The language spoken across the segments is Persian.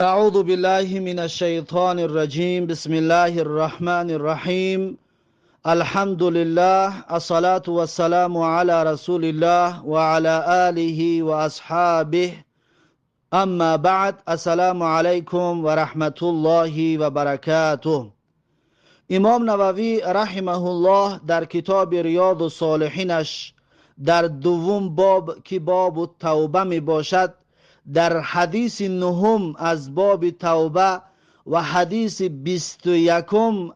اعوذ بالله من الشیطان الرجیم. بسم الله الرحمن الرحیم. الحمد لله، الصلاة والسلام على رسول الله و علی آله و اصحابه. اما بعد، السلام علیکم و رحمت الله و برکاته. امام نووی رحمه الله در کتاب ریاض الصالحینش در دوم باب که باب التوبه می باشد، در حدیث نهم از باب توبه و حدیث 21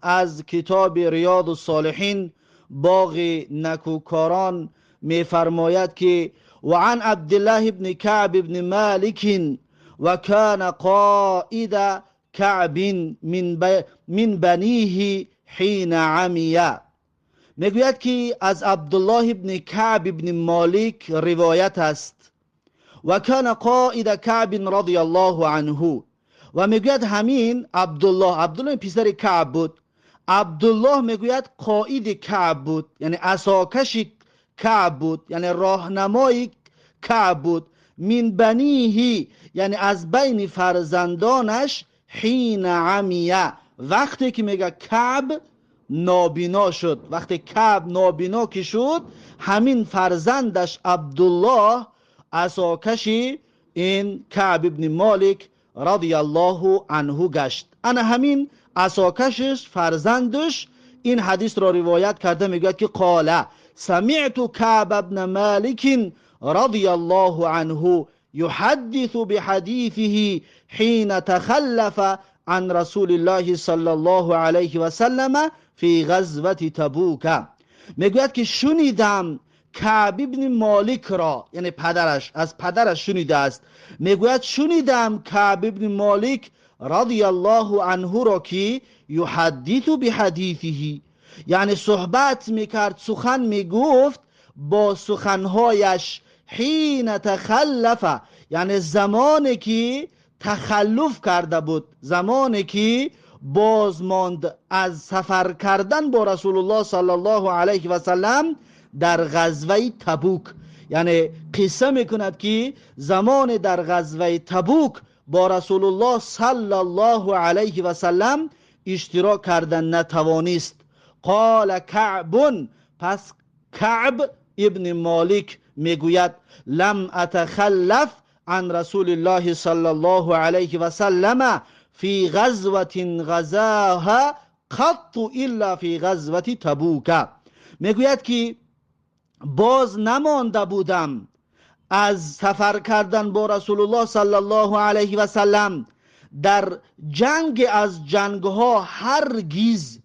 از کتاب ریاض الصالحین باغ نکوکاران می فرماید که وعن عبدالله بن كعب بن مالک و کان قائد كعب من بنیه حین عمیه. میگوید که از عبدالله بن کعب بن مالک روایت است و کان قائد کعب رضی الله عنه. و میگوید همین عبدالله پسر کعب بود. عبدالله میگوید قائد کعب بود، یعنی عصاکش کعب بود، یعنی راهنمای کعب بود. من بنیه، یعنی از بین فرزندانش. حین عمیه، وقتی که میگه کعب نابینا شد، وقتی کعب نابینا که شد، همین فرزندش عبدالله عصاکشی این کعب ابن مالک رضی الله عنه گشت. انا همین عصاکشش فرزندش این حدیث را روایت کرده. میگه که قال سمعت کعب ابن مالک رضی الله عنه يحدث بحديثه حين تخلف عن رسول الله صلی الله علیه و سلم فی غزوه تبوک. میگوید که شنیدم کعب ابن مالک را، یعنی پدرش، از پدرش شنیده است. میگوید شنیدم کعب ابن مالک رضی الله عنه را که یحدث بحدیثه، یعنی صحبت میکرد، سخن میگفت با سخنهایش. حین تخلف، یعنی زمانی که تخلف کرده بود، زمانی که بازماند از سفر کردن با رسول الله صلی الله علیه و سلم در غزوه تبوک. یعنی قصه میکند که زمان در غزوه تبوک با رسول الله صلی الله علیه و سلم اشتراک کردن نتوانست. قال کعب، پس کعب ابن مالک میگوید لم اتخلف عن رسول الله صلی الله علیه و سلم فی غزوه غزاها قط الا فی غزوه تبوک. میگوید که باز نمانده بودم از سفر کردن با رسول الله صلی الله علیه و سلم در جنگ از جنگ ها هرگز،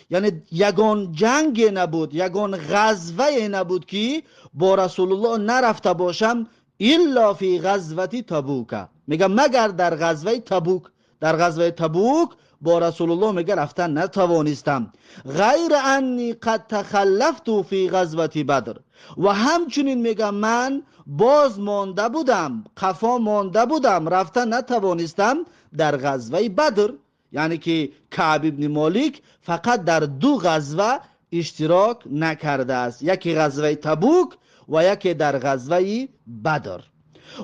یعنی یگان جنگ نبود، یگان غزوه نبود که با رسول الله نرفته باشم الا فی غزوه تبوک. میگه مگر در غزوه تبوک. در غزوه تبوک با رسول الله میگه رفتن نتوانستم. غیر انی قد تخلفت فی غزوه بدر، و همچنین میگه من باز مانده بودم، قفا مانده بودم، رفتن نتوانستم در غزوه بدر. یعنی که کعب ابن مالک فقط در دو غزوه اشتراک نکرده است، یکی غزوه تبوک و یکی در غزوه بدر.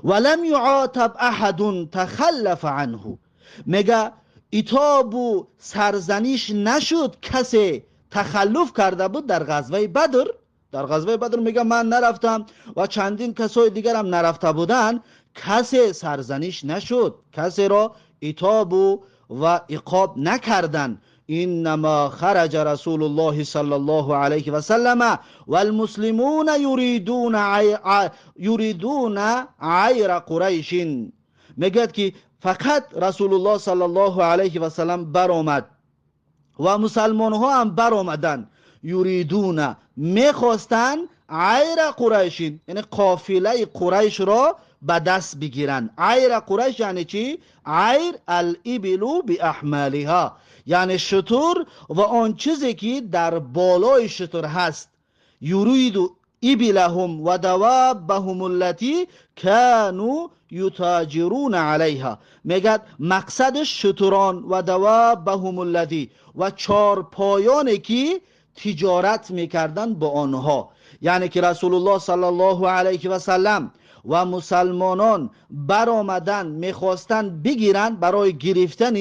ولم یعاتب احد تخلف عنه. میگه عتاب و سرزنش نشد کسی تخلف کرده بود در غزوه بدر. در غزوه بدر میگه من نرفتم و چندین کسای دیگر هم نرفته بودن، کسی سرزنش نشد، کسی را عتاب و عقاب نکردن. انما خرج رسول الله صلی الله علیه و سلم والمسلمون یریدون عیر قریش. میگه که فقط رسول الله صلی الله علیه و سلم برآمد و مسلمان ها هم برآمدن. یریدون، میخواستن عیر قریش، یعنی قافله قریش را به دست بگیرن. عیر قریش یعنی چی؟ عیر الابل باحمالها، یعنی شتر و آن چیزی که در بالای شتر هست. یرید ابلهم و دوابهم التي كانوا یتاجرون علیها. میگه مقصدش شتران و دوابهم الذی و چارپایانی که تجارت میکردن با آنها. یعنی که رسول الله صلی الله علیه و سلم و مسلمانان برآمدن میخواستن بگیرن برای گرفتن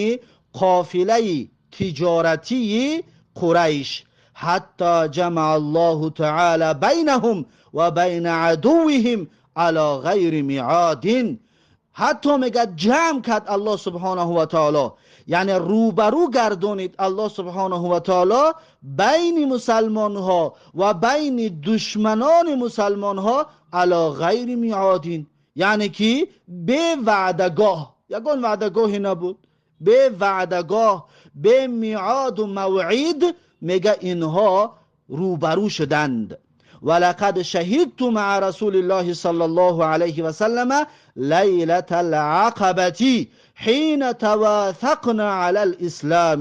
قافله تجارتی قریش، حتی جمع الله تعالی بینهم و بین عدوهم علی غیر میعاد. حتی میگه جمع کرد الله سبحانه و تعالی، یعنی روبرو گردونید الله سبحانه و تعالی بین مسلمان ها و بین دشمنان مسلمان ها علی غیر میعادین، یعنی که به وعدگاه، یگان وعدگاهی نبود، به وعدگاه، به میعاد و موعید میگه اینها روبرو شدند. ولقد شهدت مع رسول الله صلی الله علیه و سلم لیلة العقبة حین تواثقنا علی الاسلام.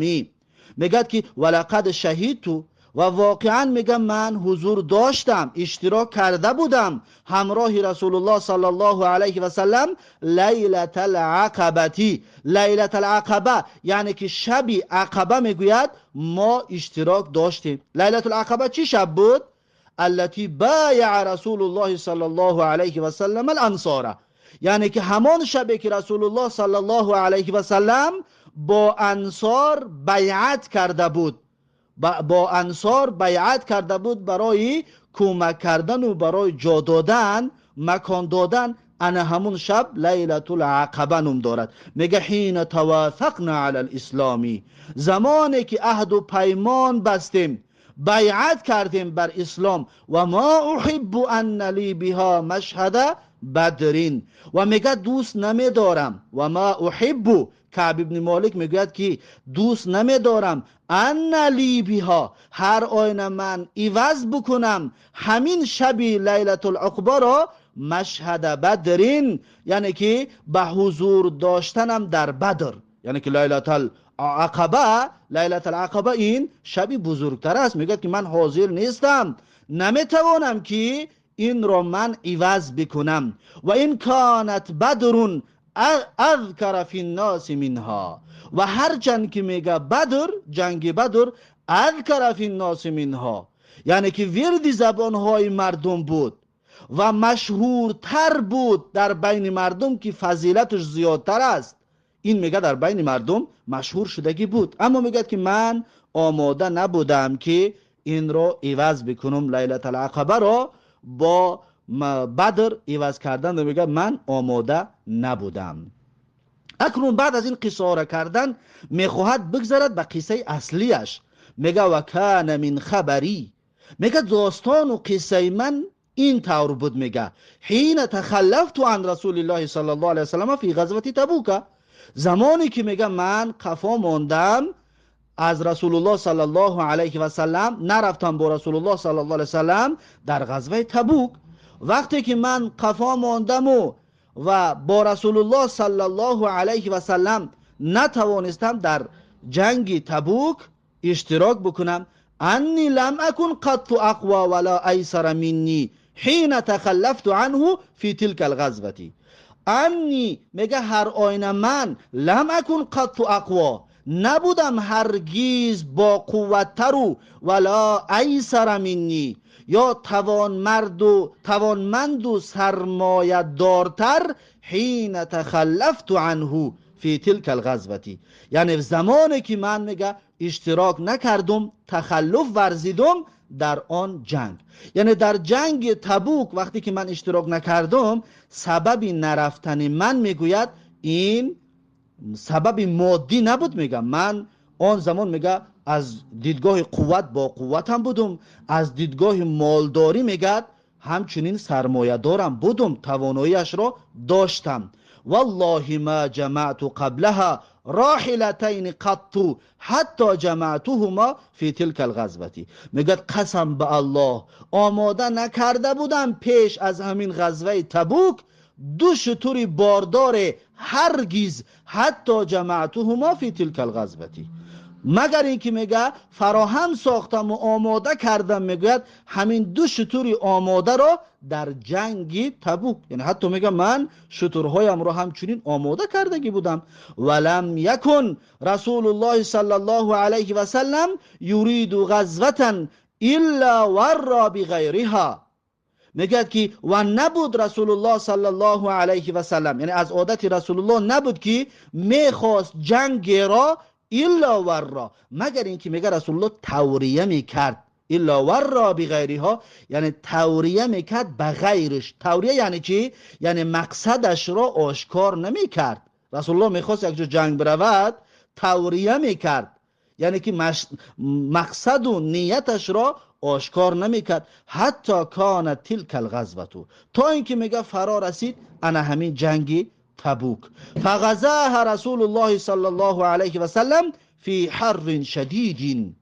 میگه که ولقد شهدت، و واقعا میگم من حضور داشتم، اشتراک کرده بودم همراه رسول الله صلی الله علیه و سلم لیلة العقبة. لیلة العقبه یعنی که شب عقبه میگوید ما اشتراک داشتیم. لیلة العقبه چی شب بود؟ التي بايع رسول الله صلی الله علیه و سلم الانصار، یعنی که همان شبی که رسول الله صلی الله علیه و سلم با انصار بیعت کرده بود، با انصار بیعت کرده بود برای کمک کردن و برای جا دادن، مکان دادن. انا همون شب لیلة العقبه نام دارد. میگه حین تواثقنا علی الاسلامی، زمانی که عهد و پیمان بستیم، بیعت کردیم بر اسلام. و ما احب ان لی بها مشهد بدرین، و میگه دوست نمیدارم، و ما احب، کعب ابن مالک میگوید که دوست نمیدارم ان لی بها، هر آینه من عوض بکنم همین شبی لیلة العقبه را مشهد بدرین، یعنی که به حضور داشتنم در بدر، یعنی که لیلة العقبه، لیلة العقبه این شبی بزرگتر است. میگه که من حاضر نیستم، نمیتوانم که این را من عوض بکنم. و این کانت بدرون اذکر فی الناس منها، و هرچند که میگه بدر، جنگ بدر، اذکر فی الناس منها، یعنی که ورد زبانهای مردم بود و مشهورتر بود در بین مردم که فضیلتش زیادتر است. این میگه در بین مردم مشهور شدگی بود، اما میگه که من آماده نبودم که این را عوض بکنم، لیلة العقبه را با بدر عوض کردن. میگه من آماده نبودم. اکنون بعد از این قصه را کردن میخواهد بگذارد به قصه اصلیش. میگه و کان من خبری، میگه داستان و قصه من این طور بود. میگه حین تخلفت عن رسول الله صلی الله علیه وسلم فی غزوه تبوک، زمانی که میگه من قفا ماندم از رسول الله صلی الله علیه و سلم، نرفتم با رسول الله صلی الله علیه و سلم در غزوه تبوک. وقتی که من قفا ماندم و با رسول الله صلی الله علیه و سلم نتوانستم در جنگ تبوک اشتراک بکنم، انی لم اکن قط اقوا ولا ایسر منی حین تخلفت عنه فی تلک الغزوه. انی میگه هر آینه من لم اکن قط اقوا، نبودم هرگیز با قوتتر و ولا ایسر منی، یا توانمند و سرمایه دارتر، حین تخلفت عنه فی تلک الغزوه، یعنی زمانی که من میگه اشتراک نکردم، تخلف ورزیدم در آن جنگ. یعنی در جنگ تبوک وقتی که من اشتراک نکردم، سبب نرفتن من میگوید این سبب مادی نبود. میگم من آن زمان میگه از دیدگاه قوت با قوتم بودم، از دیدگاه مالداری میگه همچنین سرمایه دارم بودم، تواناییش را داشتم. والله ما جمعت قبلها راحلتین قط حتی جمعتهما فی تلک الغزوه. میگه قسم به الله آماده نکرده بودم پیش از همین غزوه تبوک دو شتر باردار هرگز، حتی جمعتهما فی تلک الغزوه، مگر اینکه میگه فراهم ساختم و آماده کردم، میگوید همین دو شتر آماده را در جنگ تبوک. یعنی حتی میگه من شترهایم را همچنین آماده کردگی بودم. ولم یکن رسول الله صلی الله علیه و سلم یرید غزوه الا ورا بغیرها. میگه که و نبود رسول الله صلی الله علیه و سلم، یعنی از عادت رسول الله نبود که میخواست جنگ را الا ورا، مگر اینکه میگه رسول الله توریه میکرد. الا ورا بغیرها یعنی توریه میکرد به غیرش. توریه یعنی چی؟ یعنی مقصدش را آشکار نمیکرد. رسول الله میخواست یک جا جنگ برود توریه میکرد، یعنی که مقصد و نیتش را آشکار نمیکرد. حتی کانت تلک الغزوه، تا اینکه میگه فرا رسید انا همین جنگی تبوک. فغزاها رسول الله صلی الله علیه و سلم فی حر شدید.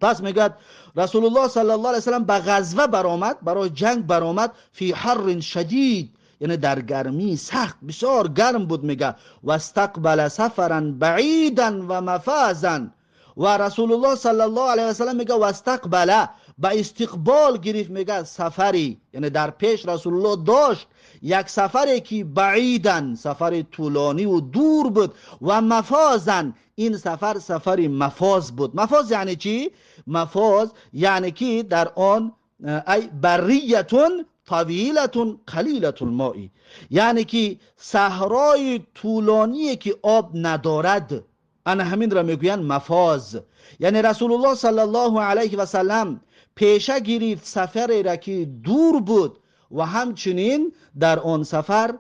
پس میگه رسول الله صلی الله علیه و سلم به غزوه برآمد، برای جنگ برآمد، فی حر شدید یعنی در گرمی سخت، بسیار گرم بود. میگه و استقبل سفرا بعیدا و مفازا، و رسول الله صلی الله علیه و سلم میگه و استقبل، به استقبال گرفت، میگه سفری، یعنی در پیش رسول الله داشت یک سفری که بعیدن، سفر طولانی و دور بود، و مفازن، این سفر سفری مفاز بود. مفاز یعنی چی؟ مفاز یعنی که در آن ای بریتون طویلتون قلیلت الماء، یعنی که صحرای طولانی که آب ندارد، انا همین را میگوین مفاز. یعنی رسول الله صلی الله علیه و سلم پیشه گرفت سفری را که دور بود و همچنین در آن سفر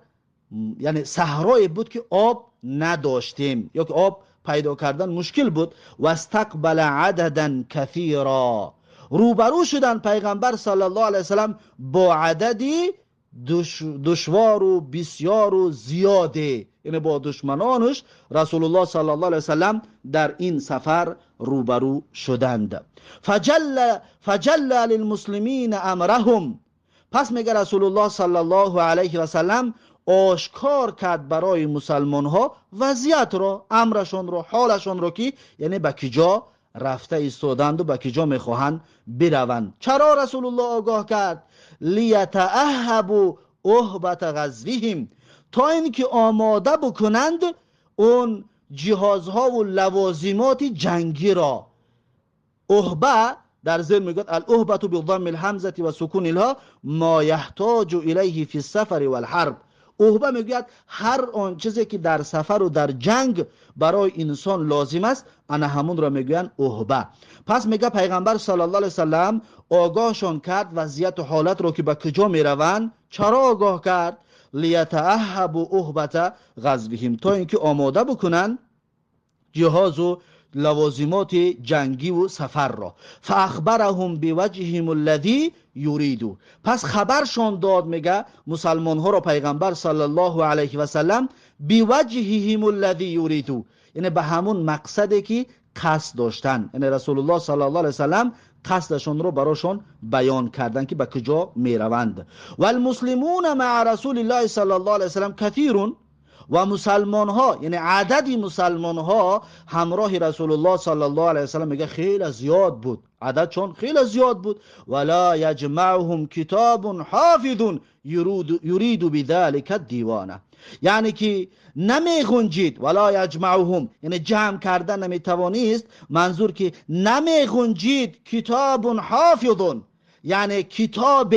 یعنی صحرای بود که آب نداشتیم یا که آب پیدا کردن مشکل بود. و استقبل عددا کثیرا، روبرو شدن پیغمبر صلی الله علیه وسلم با عددی دشوار و بسیار و زیاده، یعنی با دشمنانش رسول الله صلی الله علیه وسلم در این سفر روبرو شدند. فجل للمسلمین امرهم، پس میگه رسول الله صلی الله علیه و سلم آشکار کرد برای مسلمان ها وضعیت را، امرشون را، حالشون را، که یعنی به کجا رفته ایستادند و به کجا میخواهند بروند. چرا رسول الله آگاه کرد؟ لیتأهبوا اهبت غزوهم، تا اینکه آماده بکنند اون جهازها و لوازمات جنگی را. اهبه در ذهن میگوید الاهبه بضم الهمزه و سکون الها ما یحتاج الیه فی السفر والحرب. اهبه میگوید هر آن چیزی که در سفر و در جنگ برای انسان لازم است، انا همون را میگوین اهبه. پس میگه پیغمبر صلی الله علیه وسلم آگاهشان کرد وضعیت و حالت رو که به کجا میروند. چرا آگاه کرد؟ لیتأهبوا اهبت غزوهم، تا اینکه آماده بکنن جهاز و لوازمات جنگی و سفر را. فاخبرهم بوجههم الذی یریدو، پس خبرشان داد، میگه مسلمان ها را پیغمبر صلی الله علیه و سلم بوجههم الذی یریدو، یعنی به همون مقصدی که قصد داشتن، یعنی رسول الله صلی الله علیه و سلم قصدشون رو براشون بیان کردن که به کجا میروند. و المسلمون مع رسول الله صلی الله علیه و سلم کثیرون، و مسلمان ها یعنی عدد مسلمان ها همراه رسول الله صلی الله علیه و سلم میگه خیلی زیاد بود، عدد چون خیلی زیاد بود. ولا یجمعهم کتاب حافظ یرید بذلک الدیوانه، یعنی که نمیغنجید، ولا یجمعهم یعنی جمع کردن نمیتوانست، منظور که نمیغنجید کتاب حافظ، یعنی کتاب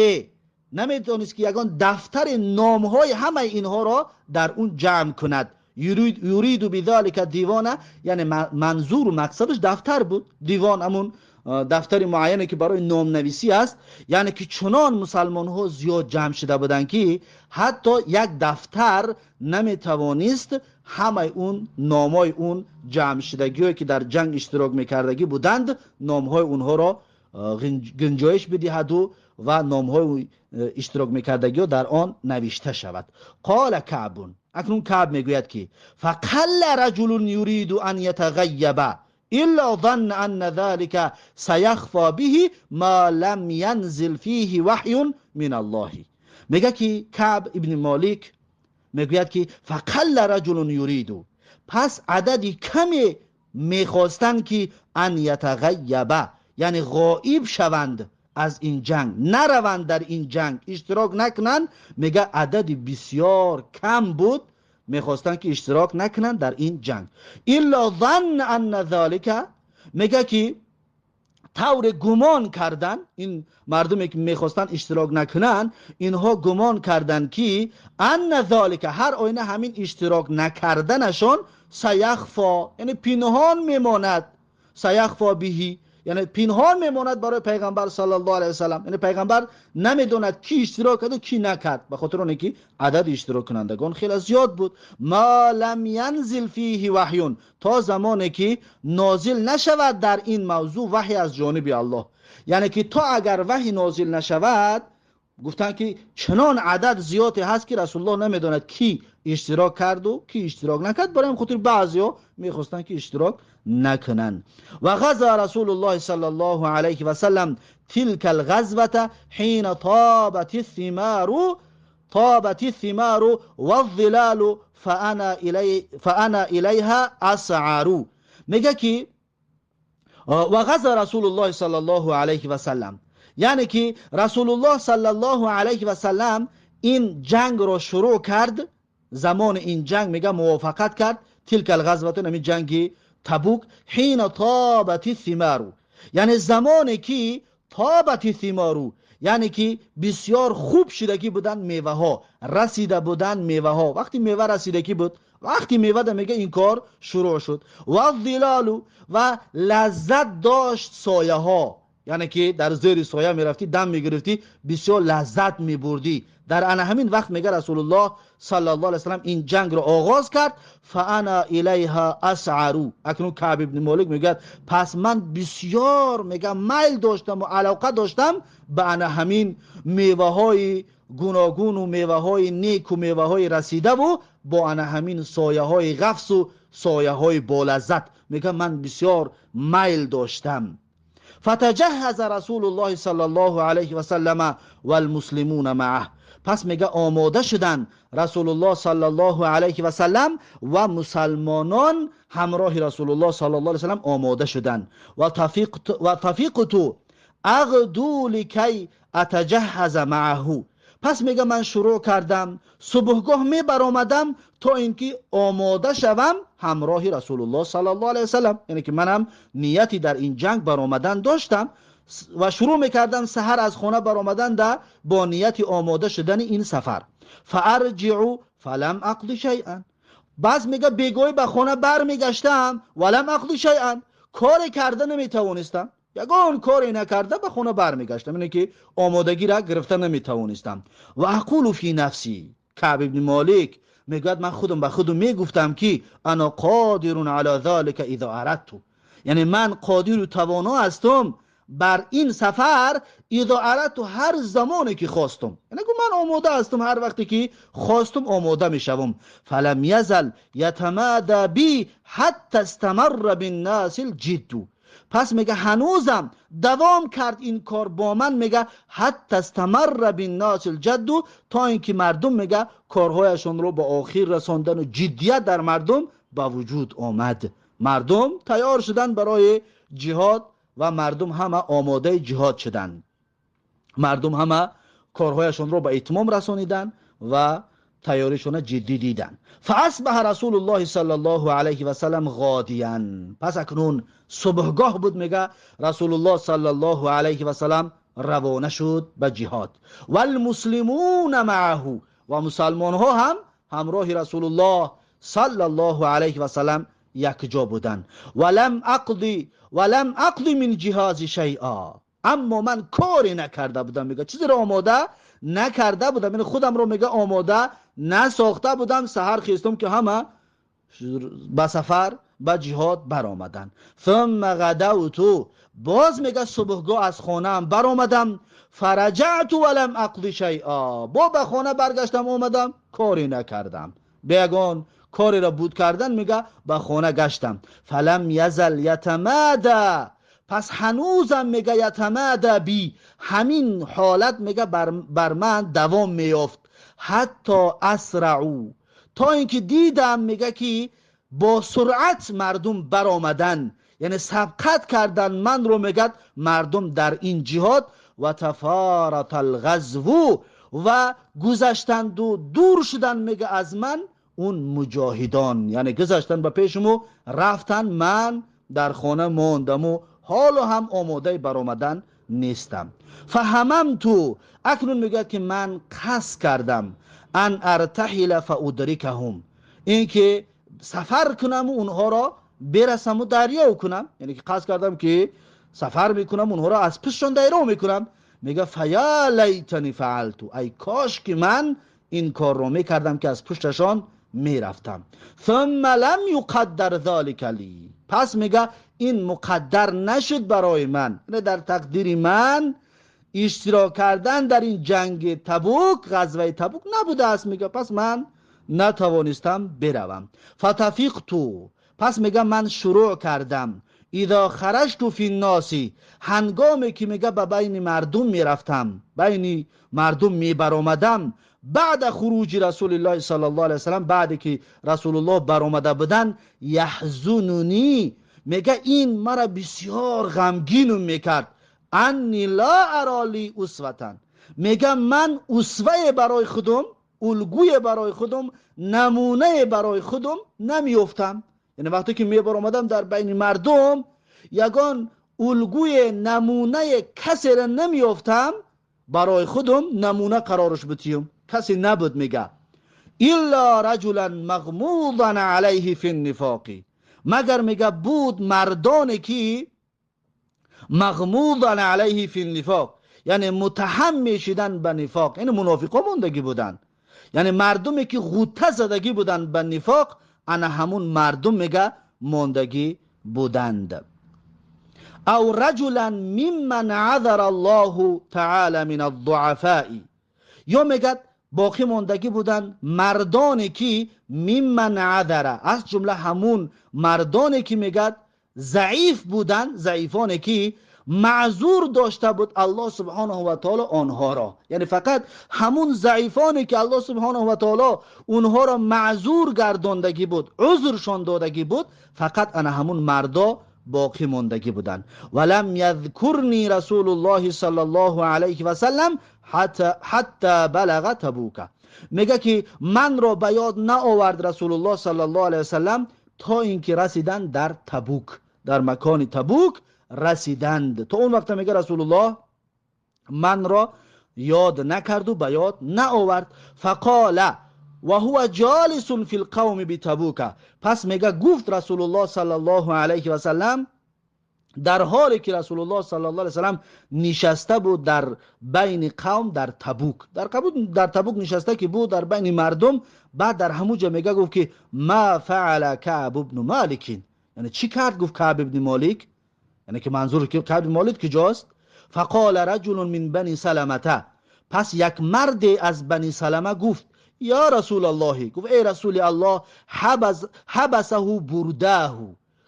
نمیتونست که یگان دفتر نامهای همه اینها را در اون جمع کند. یرید بذلک دیوانه یعنی منظور و مقصدش دفتر بود. دیوان همون دفتر معینه که برای نام نویسی است، یعنی که چنان مسلمان ها زیاد جمع شده بودن که حتی یک دفتر نمیتوانست همه اون نامهای اون جمع شدگی که در جنگ اشتراک میکردگی بودند نامهای اونها را گنجایش بدهد و نامهای اشتراک میکردگی در آن نوشته شود. قال کعب، اکنون کعب میگوید که فقل رجل یرید ان یتغیب الا ظن ان ذلك سيخفى به ما لم ينزل فيه وحی من الله. میگه که کعب ابن مالک میگوید که فقل رجل یرید، پس عددی کمی میخواستن که ان یتغیب یعنی غائب شوند از این جنگ، نروند در این جنگ، اشتراک نکنند. میگه عدد بسیار کم بود میخواستن که اشتراک نکنند در این جنگ. الا ظن ان ذلك، میگه که طور گمان کردن، این مردمی که میخواستن اشتراک نکنن اینها گمان کردن که ان ذالک، هر آینه همین اشتراک نکردنشان سیخفا، یعنی پنهان میماند، سیخفا بهی، یعنی پنهان میماند برای پیغمبر صلی الله علیه وسلم، یعنی پیغمبر نمیدوند کی اشتراک کرد و کی نکرد، به خاطر اونه که عدد اشتراک کنندگان خیلی زیاد بود. ما لم ینزل فیه وحیون، تا زمانی که نازل نشود در این موضوع وحی از جانب الله، یعنی که تا اگر وحی نازل نشود، گفتن که چنان عدد زیادی هست که رسول الله نمیدوند کی اشتراک کرد و کی اشتراک نکرد، برای خاطر بعضیا میخواستن که اشتراک نکنن. و غزا رسول الله صلی الله علیه و سلم تلك الغزوه حين طابت الثمار والظلال فانا الیها اسعر. میگه که و غزا رسول الله صلی الله علیه و سلم، یعنی که رسول الله صلی الله علیه و سلم این جنگ رو شروع کرد، زمان این جنگ میگه موافقت کرد، تلک الغزوه، نمی جنگ تبوک، حین طابت الثمار، یعنی زمانی که طابت الثمار، یعنی که بسیار خوب شدگی بودن میوه ها، رسیده بودن میوه ها، وقتی میوه رسیدگی بود، وقتی میوه ده میگه این کار شروع شد. و الظلال، و لذت داشت سایه ها، یعنی که در زیر سایه میرفتی دم میگرفتی بسیار لذت میبردی. در آن همین وقت میگه رسول الله صلی الله علیه وسلم این جنگ رو آغاز کرد، فانا الیها اسعر. اکنون کعب ابن مالک میگه پس من بسیار میگه میل داشتم و علاقه داشتم به آن همین میوه های گوناگون و میوه های نیک و میوه های رسیده و با آن همین سایه های غفص و سایه های بالذت، میگه من بسیار میل داشتم. فتجهز رسول الله صلی الله علیه و سلم والمسلمون معه، پس میگه آماده شدن رسول الله صلی الله علیه و سلم و مسلمانان همراه رسول الله صلی الله علیه و سلم آماده شدن. و تفیقت اغدو لکی اتجهز معه، پس میگه من شروع کردم صبحگاه می برآمدم تا اینکه آماده شوم همراه رسول الله صلی الله علیه و سلم، یعنی که منم نیتی در این جنگ برآمدن داشتم و شروع میکردم سحر از خانه برآمدن ده با نیت آماده شدن این سفر. فارجع فلم اقضی شیئا، بعض میگه بیگوی به خانه برمیگشتم ولم اقضی شیئا، کار کرده نمیتوانستم، یگان کاری نکرده به خونه برمیگشتم، اینه که آمادگی را گرفته نمیتوانستم. و اقول فی نفسی، کعب ابن مالک میگه من خودم به خودم میگفتم که انا قادر علی ذلك اذا اردت، یعنی من قادر و توانا هستم بر این سفر اذا اردت، هر زمانی که خواستم، یعنی من آماده هستم، هر وقتی که خواستم آماده میشوم. فلم یزل یتمادى بی حتی استمر بالناس الجد، پس میگه هنوزم دوام کرد این کار با من، میگه حتی استمر بالناس الجد، تا اینکه مردم میگه کارهایشون رو به آخر رساندن و جدیت در مردم به وجود آمد. مردم تیار شدن برای جهاد و مردم همه آماده جهاد شدن، مردم همه کارهایشون رو به اتمام رسانیدن و تیاریشون جدی دیدن. فاصبح رسول الله صلی الله علیه و سلم غادیا، پس اکنون صبحگاه بود، میگه رسول الله صلی الله علیه و سلم روانه شد به جهاد. والمسلمون معه، و مسلمان ها هم همراه رسول الله صلی الله علیه و سلم یک جا بودن. ولم اقضی من جهاز شیئا، اما من کاری نکرده بودم، میگه چیزی رو آماده نکرده بودم، یعنی خودم رو میگه آماده نساخته بودم. سحر خیستم که همه به سفر به جهاد برآمدن. ثم غدوت، باز میگه صبحگاه از خانه‌ام برآمدم. فرجعت ولم اقضی شیئا، با به خانه برگشتم آمدم کاری نکردم، بیگان کاری را بود کردن، میگه به خانه گشتم. فلم یزل یتمادى، پس هنوزم میگه یتمادى بی، همین حالت میگه بر من دوام میافت. حتی اسرعو، تا اینکه دیدم میگه که با سرعت مردم برآمدن، یعنی سبقت کردن من رو، میگه مردم در این جهاد. و تفارت الغزو، و گذشتند و دور شدن میگه از من اون مجاهدان، یعنی گذشتن به پیشمو رفتن، من در خانه ماندم و حال هم آماده برآمدن نیستم. فهممت، اکنون میگه که من قصد کردم ان ارتحل فادرکهم، این که سفر کنم و اونها را برسم و دریافت کنم، یعنی که قصد کردم که سفر میکنم اونها را از پشتشان دریافت میکنم. میگه فیا لیتنی فعلت، ای کاش که من این کار رو میکردم که از پشتشان میرفتم. ثم لم یقدر ذلک لی، پس میگه این مقدر نشد برای من، در تقدیر من اشتراک کردن در این جنگ تبوک، غزوه تبوک نبوده است. میگه پس من نتوانستم بروم. فتفقت، پس میگه من شروع کردم اذا خرجت فی الناس، هنگامی که میگه به بین مردم میرفتم، بین مردم میبرآمدم، بعد خروج رسول الله صلی الله علیه وسلم، بعد که رسول الله برآمده بودن، یحزننی، میگه این مرا بسیار غمگین میکرد، انی لا ارالی اسوه، میگه من اسوه برای خودم، الگوی برای خودم، نمونه برای خودم نمیافتم. یعنی وقتی که میبرآمدم در بین مردم، یگان الگوی نمونه کسی را نمیافتم برای خودم نمونه قرارش بتیم، کسی نبود. میگه الا رجلا مغموضا علیه فی النفاق، مگر میگه بود مردانی که مغموضا علیه فی النفاق، یعنی متهم میشدن به نفاق، یعنی منافقا موندگی بودن، یعنی مردمی که غوطه زدگی بودن به نفاق، انا همون مردم میگه موندگی بودند. او رجلا ممن عذر الله تعالی من الضعفاء، یا میگه باقی موندگی بودن مردانی که ممن عذر، از جمله همون مردانی که میگه ضعیف بودن، ضعیفانی که معذور داشته بود الله سبحانه و تعالی آنها را، یعنی فقط همون ضعیفانی که الله سبحانه و تعالی اونها را معذور گرداندگی بود، عذرشان دادگی بود، فقط انا همون مردا باقی موندگی بودن. ولم یذکرنی رسول الله صلی الله علیه و سلم حتی بلغ تبوک، میگه که من را به یاد نآورد رسول الله صلی الله علیه و سلم تا اینکه رسیدن در تبوک، در مکان تبوک رسیدند. تا اون وقت میگه رسول الله من را یاد نکرد و به یاد نآورد. فقال و هو جالس فی القوم بتبوک، پس میگه گفت رسول الله صلی الله علیه و سلم در حالی که رسول الله صلی الله علیه و سلم نشسته بود در بین قوم در تبوک، در تبوک نشسته که بود در بین مردم. بعد در همونجا میگه گفت که ما فعل کعب ابن مالک، یعنی چی کرد؟ گفت کعب ابن مالک، یعنی که منظور که کعب ابن مالک کجاست؟ فقال رجل من بنی سلمة، پس یک مرد از بنی سلمه گفت یا رسول الله، گفت ای رسول الله، حبسه برداه،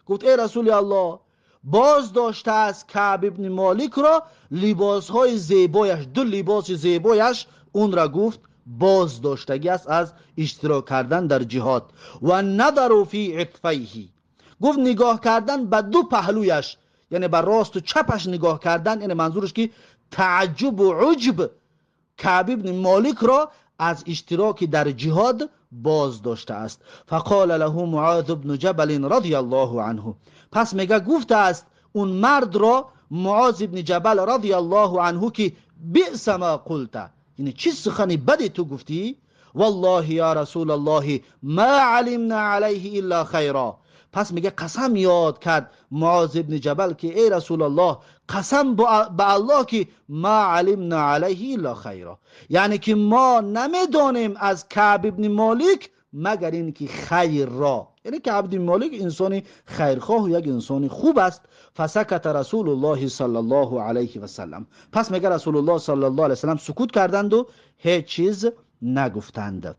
گفت ای رسول الله باز داشته از کعب ابن مالک را لباسهای زیبایش، دو لباس زیبایش اون را گفت باز داشتگی است از اشتراک کردن در جهاد. و نظر فی عطفیه، گفت نگاه کردن به دو پهلویش، یعنی به راست و چپش نگاه کردن، یعنی منظورش که تعجب و عجب کعب ابن مالک را از اشتراک در جهاد باز داشته است. فقال له معاذ بن جبل رضی الله عنه، پس میگه گفته است اون مرد را معاذ بن جبل رضی الله عنه که بئس ما قلت، یعنی چی سخنی بدی تو گفتی؟ والله یا رسول الله ما علمنا علیه الا خیرا، پس میگه قسم یاد کرد معاذ بن جبل که ای رسول الله قسم به الله که ما علمنا علیه الا خیرا، یعنی که ما نمیدانیم از کعب ابن مالک مگر این که خیر را، یعنی کعب ابن مالک انسانی خیرخواه و یک انسانی خوب است. فسکت رسول الله صلی الله علیه و سلم، پس میگه رسول الله صلی الله علیه و سلم سکوت کردند و هیچ چیز نگفتند.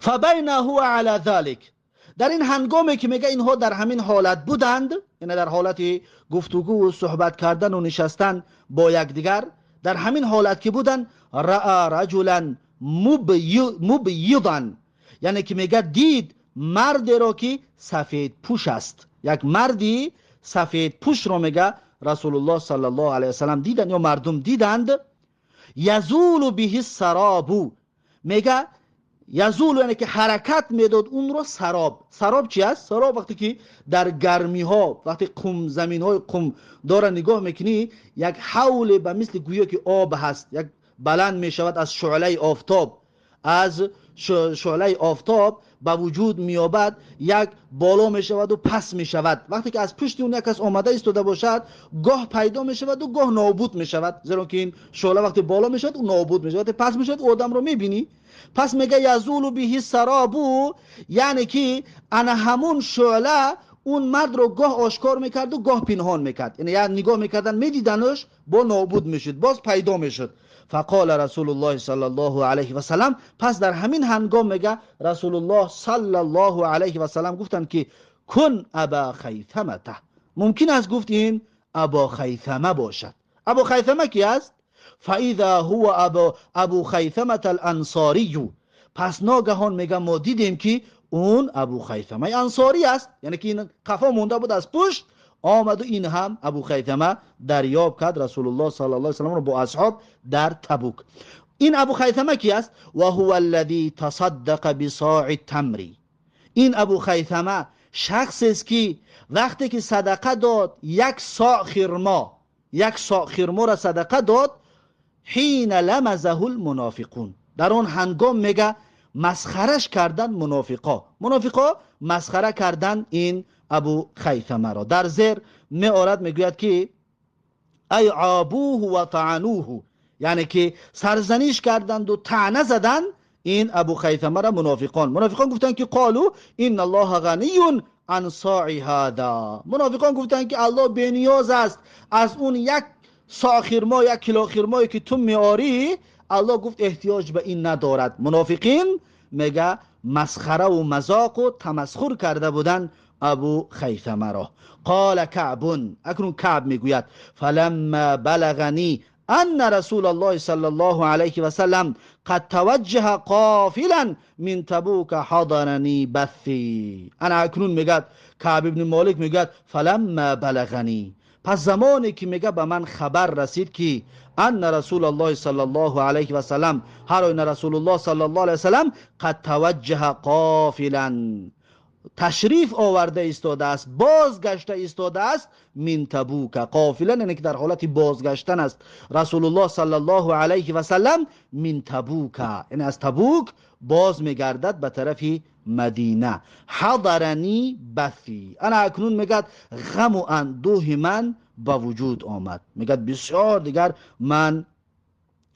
فبین هو علی ذلک، در این هنگامی که میگه اینها در همین حالت بودند، یعنی در حالت گفتگو و صحبت کردن و نشستن با یکدیگر، در همین حالت که بودند، رأى رجلا مبیضا، یعنی که میگه دید مرد را که سفید پوش است، یک مردی سفید پوش رو میگه رسول الله صلی الله علیه وسلم دیدن یا مردم دیدند. یزول به السراب، میگه یزول یعنی که حرکت میداد اون رو سراب. سراب چی است؟ سراب وقتی که در گرمی ها، وقتی قم زمین های قم داره نگاه میکنی، یک حول به مثل گویا که آب هست، یک بلند میشود از شعله آفتاب، از شعله آفتاب به وجود میابد، یک بالا میشود و پس میشود. وقتی که از پشت اون یک کس آمده ایستاده باشد، گاه پیدا میشود و گاه نابود میشود، زیرا که این شعله وقتی بالا میشود و نابود میشود، پس میشود و آدم رو میبینی. پس میگه یزول بهی سرابو، یعنی که انا همون شعله اون مرد رو گاه آشکار میکرد و گاه پنهان میکرد، یعنی نگاه میکردن میدیدنش، با نابود میشد باز پیدا میشد. فقال رسول الله صلی الله علیه و سلم، پس در همین هنگام میگه رسول الله صلی الله علیه و سلم گفتن که کن ابا خیثمه، ممکن است گفت این ابا خیثمه باشد. ابو خیثمه کی است؟ فاذا هو ابو خیثمه الانصاری. پس ناگهان میگه ما دیدیم که اون ابو خیثمه انصاری است، یعنی که این قفا مونده بود از پشت، آمد و این هم ابو خیثمه دریاب کرد رسول الله صلی الله علیه و سلم رو با اصحاب در تبوک. این ابو خیثمه کی است؟ و هو الذی تصدق بصاع تمر. این ابو خیثمه شخصی است که وقتی که صدقه داد یک صاع خرما را صدقه داد، حین لمزه المنافقون، در اون هنگام میگه مسخرش کردن منافقا مسخره کردن این ابو خیثمه را. در زیر میآرد میگوید که ای عابوه و طعنوه، یعنی که سرزنش کردند و طعنه زدن این ابو خیثمه را منافقان گفتند که قالو ان الله غنی عن صاع هذا. منافقان گفتند که الله بی‌نیاز است از اون یک صاع خرما، یک کیلو خرمایی که تو میاری، الله گفت احتیاج به این ندارد. منافقین میگه مسخره و مذاق و تمسخر کرده بودن ابو خیثمه را. قال کعب، اکنون کعب میگوید فلما بلغنی ان رسول الله صلی الله علیه و سلم قد توجه قافلا من تبوک حضرنی بثی. انا اکنون میگه کعب ابن مالک میگه فلما بلغنی، پس زمانی که میگه به من خبر رسید که ان رسول الله صلی الله علیه و سلم، هر این رسول الله صلی الله علیه و سلم قد توجه قافلا، تشریف آورده ایستاده است، بازگشته ایستاده است، من تبوک. قافلا یعنی که در حالت بازگشتن است رسول الله صلی الله علیه و سلم من تبوک، یعنی از تبوک باز میگردد به طرف مدینه. حضرنی بثی، انا اکنون میگد غم و اندوه من به وجود آمد، میگد بسیار دیگر من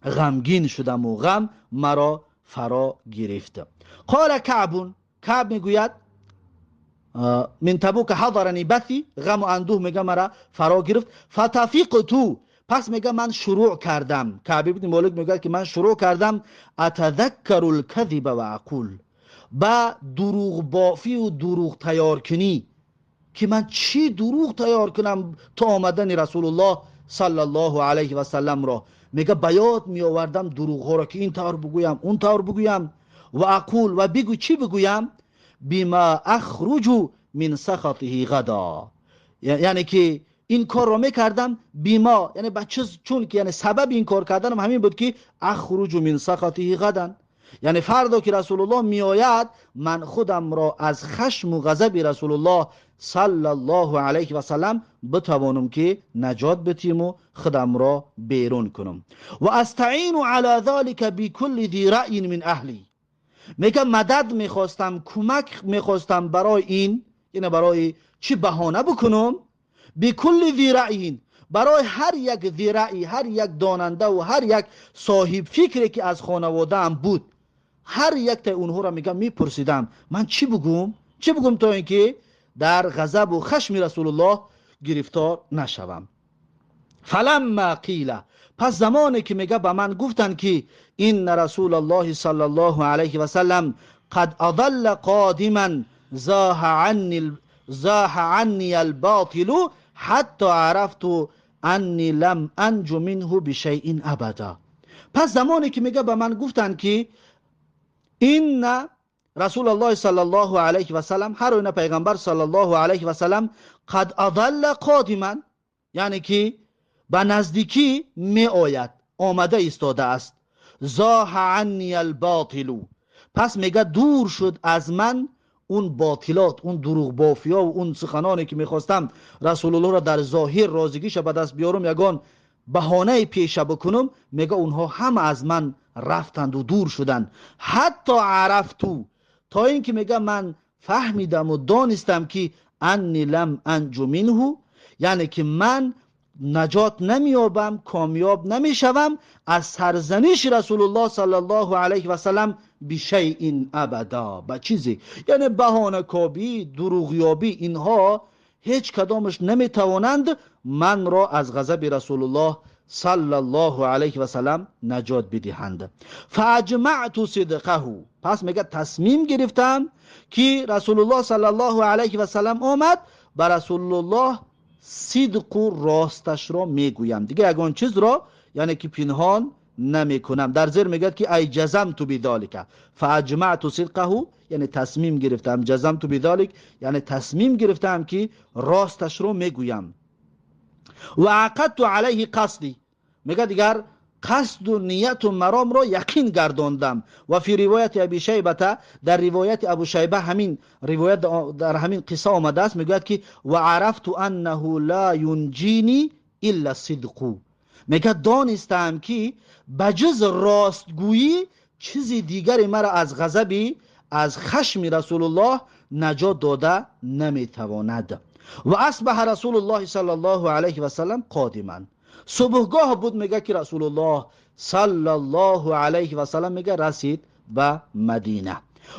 غمگین شدم و غم مرا فرا گرفت. قال کعب میگوید من تبوک حضرنی بثی، غم و اندوه میگه مرا فرا گرفت. فتفقتو، پس میگه من شروع کردم، کعب ابن مالک میگه که من شروع کردم اتذکر الکذب و اقول، با دروغ بافی و دروغ تیار کنی، که من چی دروغ تیار کنم تا آمدن رسول الله صلی الله علیه و سلم را. میگه بیاد می آوردم دروغ ها را که این طور بگویم اون طور بگویم، و اقول و بگو چی بگویم، بما اخرج من سخطه غدا، یعنی که این کار را میکردم بیما، یعنی چون که یعنی سبب این کار کردنم همین بود که اخرج من سخطه غدا، یعنی فردا که رسول الله می آید من خودم را از خشم و غضب رسول الله صلی الله علیه و سلم بتوانم که نجات بتیم و خودم را بیرون کنم. و استعین علی ذلك بكل ذی رأی من اهلی، میگم مدد میخواستم، کمک میخواستم برای این، یعنی برای چی بهانه بکنم، بكل ذی رأی، برای هر یک ذی رأی، هر یک داننده و هر یک صاحب فکری که از خانواده ام بود، هر یک تا اونها را میگم میپرسیدم من چی بگم تا اینکه در غضب و خشم رسول الله گرفتار نشوم. فلما قیل، پس زمانی که میگه به من گفتن که این رسول الله صلی الله علیه و سلم قد اضل قادما زاح عنی الباطل حتی عرفت انی لم انج منه بشیء ابدا. پس زمانی که میگه به من گفتن که این رسول الله صلی الله علیه و سلم، هر این پیغمبر صلی الله علیه و سلم قد اضل قادما، یعنی که به نزدیکی می آید، آمده ایستاده است، زاح عنی الباطل، پس میگه دور شد از من اون باطلات، اون دروغ بافیا و اون سخنانی که میخواستم رسول الله را در ظاهر رازگیش به دست بیارم، یگان بهانه پیشه بکنم، میگه اونها هم از من رفتند و دور شدند. حتی عرفتو، تا اینکه میگه من فهمیدم و دانستم که انی لم انجو منه، یعنی که من نجات نمیابم، کامیاب نمیشوم از سرزنش رسول الله صلی الله علیه و سلم بشیء ابدا، به چیزی، یعنی بهانه کابی، دروغیابی، اینها هیچ کدامش نمیتوانند من را از غضب رسول الله صلی الله علیه و سلم نجات بدهند. فاجمعت صدقه، پس میگه تصمیم گرفتم که رسول الله صلی الله علیه و سلم آمد، بر رسول الله صدق و راستش را میگویم، دیگه یگان چیز را یعنی که پنهان نمیکنم. در زیر میگه که ای جزمت بذالک، فاجمعت صدقه یعنی تصمیم گرفتم، جزمت بذالک یعنی تصمیم گرفتم که راستش را میگویم. و عقدت علیه قصدی، میگه دیگر قصد و نیت و مرام را یقین گرداندم. و فی روایت ابی شیبه، در روایت ابو شیبه همین روایت در همین قصه آمده است، میگه که و عرفت انه لا ینجینی الا الصدق، میگه دانستم که بجز راستگویی چیزی دیگری مرا از غضب، از خشم رسول الله نجات داده نمیتواند. و اصبح رسول الله صلی الله علیه و سلم قادما، صبحگاه بود میگه که رسول الله صلی الله علیه و سلم میگه رسید به مدینه.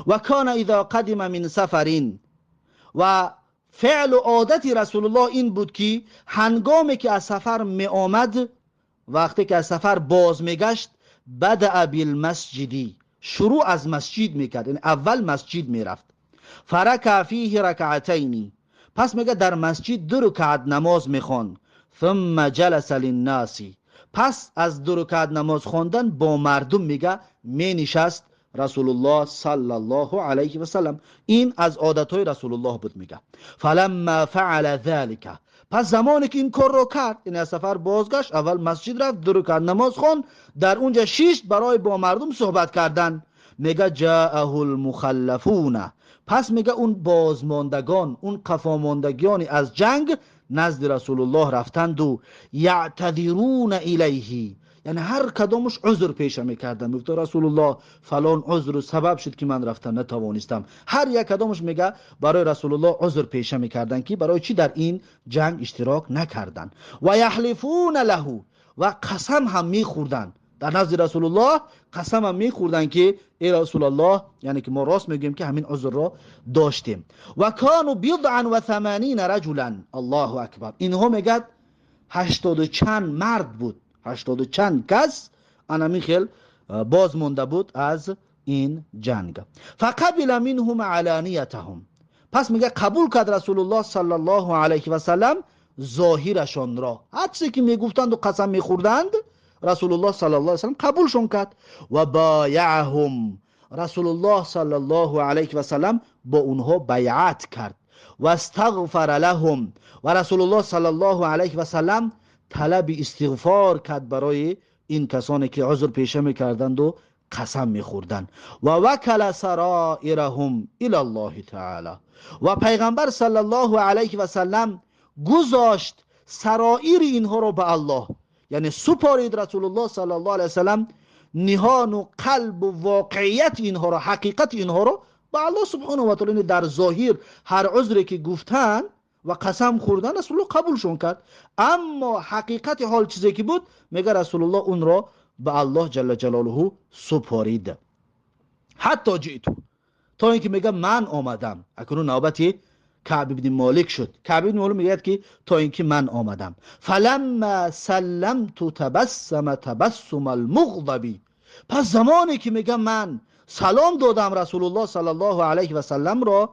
و کان اذا قدم من سفرین، و فعل و عادت رسول الله این بود که هنگامی که از سفر می آمد، وقتی که از سفر باز میگشت، بدأ بالمسجدی، شروع از مسجد میکرد، یعنی اول مسجد میرفت. فرکع فیه رکعتین، پس میگه در مسجد 2 رکعت نماز میخوان. ثم جلس للناس، پس از 2 رکعت نماز خواندن با مردم میگه می نشست رسول الله صلی الله علیه و سلم. این از عادتهای رسول الله بود. میگه فلما فعل ذلك، پس زمانی که این کار رو کرد، این از سفر بازگشت، اول مسجد رفت، 2 رکعت نماز خوند، در اونجا 6 برای با مردم صحبت کردن. میگه جاءه المخلفون، پس میگه اون بازماندگان، اون قفاماندگانی از جنگ نزد رسول الله رفتند و یعتذرون الیه، یعنی هر کدامش عذر پیشه میکردن، میگفت رسول الله فلان عذر سبب شد که من رفتم نتوانستم. هر یک کدامش میگه برای رسول الله عذر پیشه میکردن که برای چی در این جنگ اشتراک نکردن. و یحلفون له، و قسم هم میخوردن در نزد رسول الله، قسم هم میخوردن که ای رسول الله، یعنی که ما راست میگیم که همین عذر را داشتیم. و کانوا بضعا و 80 رجلا، الله اکبر، اینها میگه 80 و چند مرد بود، 80 و چند کس انا خیل باز مونده بود از این جنگ. فقبل منهم علانیتهم، پس میگه قبول کرد رسول الله صلی الله علیه و سلم ظاهرشان را، هر چیزی که میگفتند و قسم میخوردند رسول الله صلی الله علیه و سلم قبولشون کرد. و بایعهم، رسول الله صلی الله علیه و سلم با اونها بیعت کرد. و استغفر لهم، و رسول الله صلی الله علیه و سلم طلب استغفار کرد برای این کسانی که عذر پیشه میکردند و قسم میخوردند. و وکل سرائرهم الی الله تعالی، و پیغمبر صلی الله علیه و سلم گذاشت سرائر اینها رو به الله، یعنی سپارید رسول الله صلی الله علیه و سلم نهان و قلب و واقعیت اینها رو، حقیقت اینها رو به الله سبحانه و تعالی. در ظاهر هر عذری که گفتن و قسم خوردن رسول الله قبولشون کرد، اما حقیقت حال چیزی که بود میگه رسول الله اون را به الله جل جلاله سپارید. حتی جئتو، تا اینکه میگه من آمدم. اکنون نوبتی کعب بن مالک شد. کعب بن مالک میگه که تا اینکه من آمدم. فلما سلمت تبسم تبسم المغضب، پس زمانی که میگه من سلام دادم رسول الله صلی الله علیه و سلم را،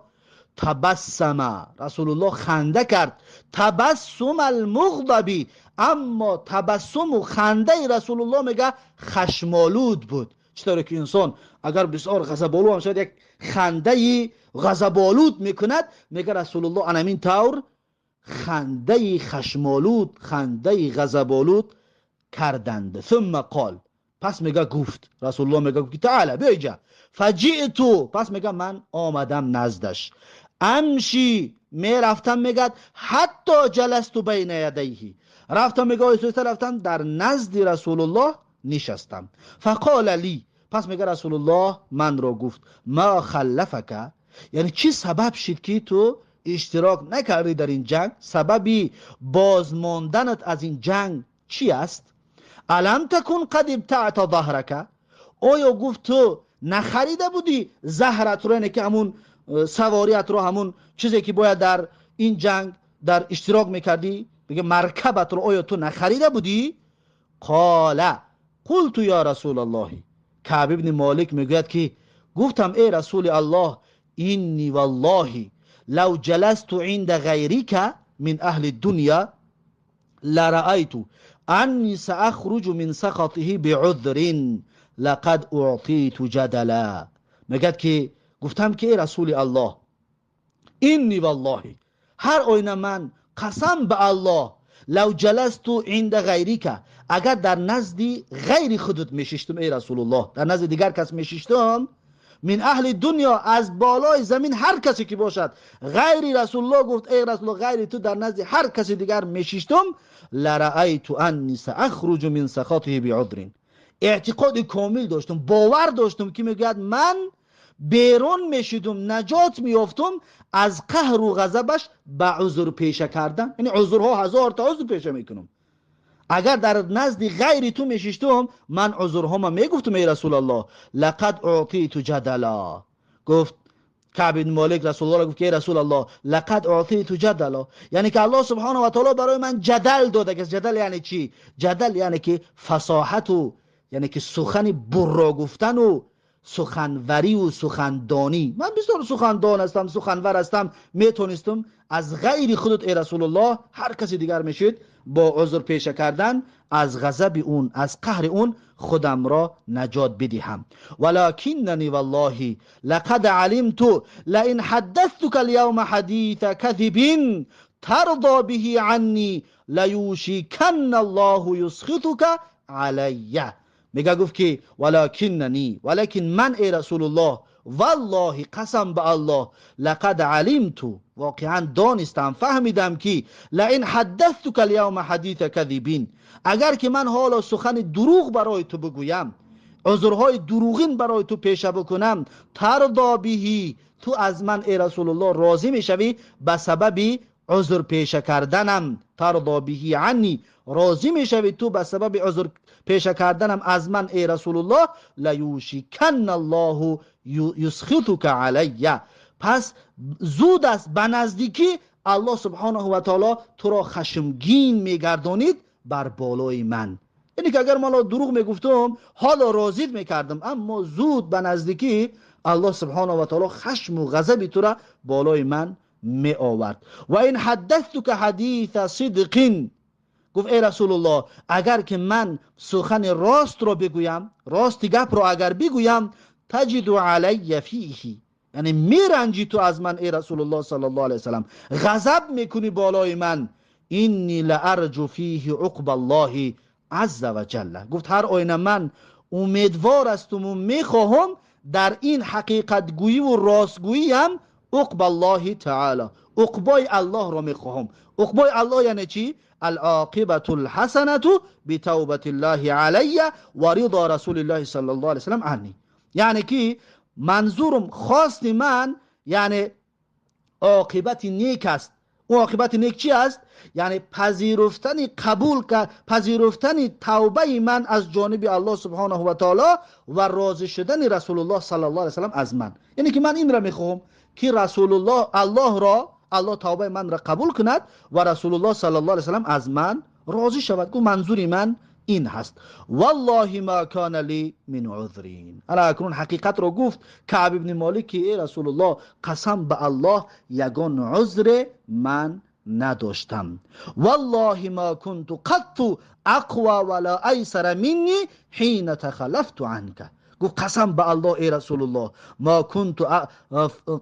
تبسم، رسول الله خنده کرد. تبسم المغضب، اما تبسم و خنده رسول الله میگه خشمالود بود. چطوره که انسان اگر بسیار غضب‌آلود هم شد یک خنده غضب‌آلود میکند، میگه رسول الله انمین طور خنده خشمالود، خنده غضب‌آلود کردند. ثم قال، پس میگه گفت رسول الله، میگه که تعالی بیجا فجئتو، پس میگه من آمدم نزدش، امشی میرفتم، میگه حتی جلست بین یدیه، رفتم میگه ایسویسته رفتم در نزد رسول الله نشستم. فقال لی، پس میگه رسول الله من رو گفت ما خلفک، یعنی چی سبب شد که تو اشتراک نکردی در این جنگ؟ سببی بازماندنت از این جنگ چی است؟ الم تکن قد ابتعت ظهرک، آیا گفت تو نخریده بودی زهرت رو، یعنی که همون سواریت رو، همون چیزی که باید در این جنگ در اشتراک میکردی، بگه مرکبت رو، آیا تو نخریده بودی؟ قال قلت یا رسول الله، کعب ابن مالک میگوید که گفتم ای رسول الله، اینی والله لو جلست عند غیرک من اهل الدنیا لرأيت انی سأخرج من سخطه بعذر لقد اعطیت جدلا. میگد که گفتم که ای رسول الله، اینی والله، هر آینه من قسم به الله، لو جلست عند غیرک، اگر در نزدی غیر خودت میششتم ای رسول الله، در نزد دیگر کس میششتم، من اهل دنیا، از بالای زمین هر کسی که باشد غیر رسول الله، گفت ای رسول الله غیر تو در نزد هر کسی دیگر میششتم، لرأیت انی سأخرج من سخطه بعذر، اعتقاد کامل داشتم، باور داشتم که میگوید من بیرون میشدم، نجات میافتم از قهر و غضبش به عذر پیشه کردن، یعنی عذرها هزار تا عذر پیشه میکنم، اگر در نزد غیر تو میششتم من عذرهام میگفتم ای رسول الله، لقد اعطیت جدلا. گفت کعب بن مالک رسول الله گفت که ای رسول الله لقد اعطیت جدلا، یعنی که الله سبحانه و تعالی برای من جدل داده. که جدل یعنی چی؟ جدل یعنی که فصاحت و یعنی که سخن برا گفتن و سخنوری و سخندانی. من بسیار سخندان هستم، سخنور هستم، میتونستم از غیر خودت ای رسول الله هر کسی دیگر میشد با عذر پیشه کردن از غضب اون، از قهر اون خودم را نجات بدهم. ولكنني والله لقد علمت لئن حدثتك اليوم حديث كذب ترضى به عني ليوشكن الله يسخطك علي. میگه گفت که ولكنني، ولیکن من ای رسول الله، والله قسم به الله، لقد علمت، واقعا دانستم، فهمیدم که لئن حدثتك اليوم حديث كذب، اگر که من حالا سخن دروغ برای تو بگویم، عذرهای دروغین برای تو پیشه بکنم، ترضا به، تو از من ای رسول الله راضی میشوی به سبب عذر پیشه کردنم، ترضا به عنی، راضی میشوی تو به سبب عذر پیشه کردنم از من ای رسول الله، لیوشکن الله یسخطک علی، پس زود است به نزدیکی الله سبحانه و تعالی تو را خشمگین میگردانید بر بالای من. یعنی که اگر من دروغ میگفتم حالا راضیت میکردم، اما زود به نزدیکی الله سبحانه و تعالی خشم و غضب تو را بالای من می آورد. و این حدثتک حدیث صدق، گفت ای رسول الله اگر که من سخن راست رو بگویم، راست گپ رو اگر بگویم، تجد علی فیه، یعنی میرنجی تو از من ای رسول الله صلی الله علیه وسلم، غضب میکنی بالای من، اینی لارجو فیه عقب الله عز و جل. گفت هر آینه من امیدوار هستم و میخواهم در این حقیقت گویی و راستگویی هم عقب الله تعالی، عقبای الله رو میخواهم. عقبای الله یعنی چی؟ العاقبة الحسنة بتوبة الله علی و رضا رسول الله صلی الله علیه وسلم عنی، یعنی که منظورم، خواست من یعنی عاقبت نیک است. اون عاقبت نیک چی است؟ یعنی پذیرفتن قبول پذیرفتن توبه من از جانب الله سبحانه و تعالی و راضی شدن رسول الله صلی الله علیه وسلم از من. یعنی که من این را میخوام که رسول الله، الله توبه من را قبول کند و رسول الله صلی الله علیه وسلم از من راضی شود. که منظوری من این هست. والله ما کان لی من عذرین. الا اکنون حقیقت رو گفت کعب ابن مالک، ای رسول الله قسم به الله یگان عذر من نداشتم. والله ما کنت قط اقوى ولا ایسر منی حین تخلفت عنک. گفت قسم به الله ای رسول الله ما کنت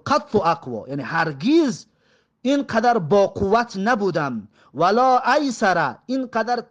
قط اقوى، یعنی هرگز اینقدر با قوت نبودم، ولا ایسر، اینقدر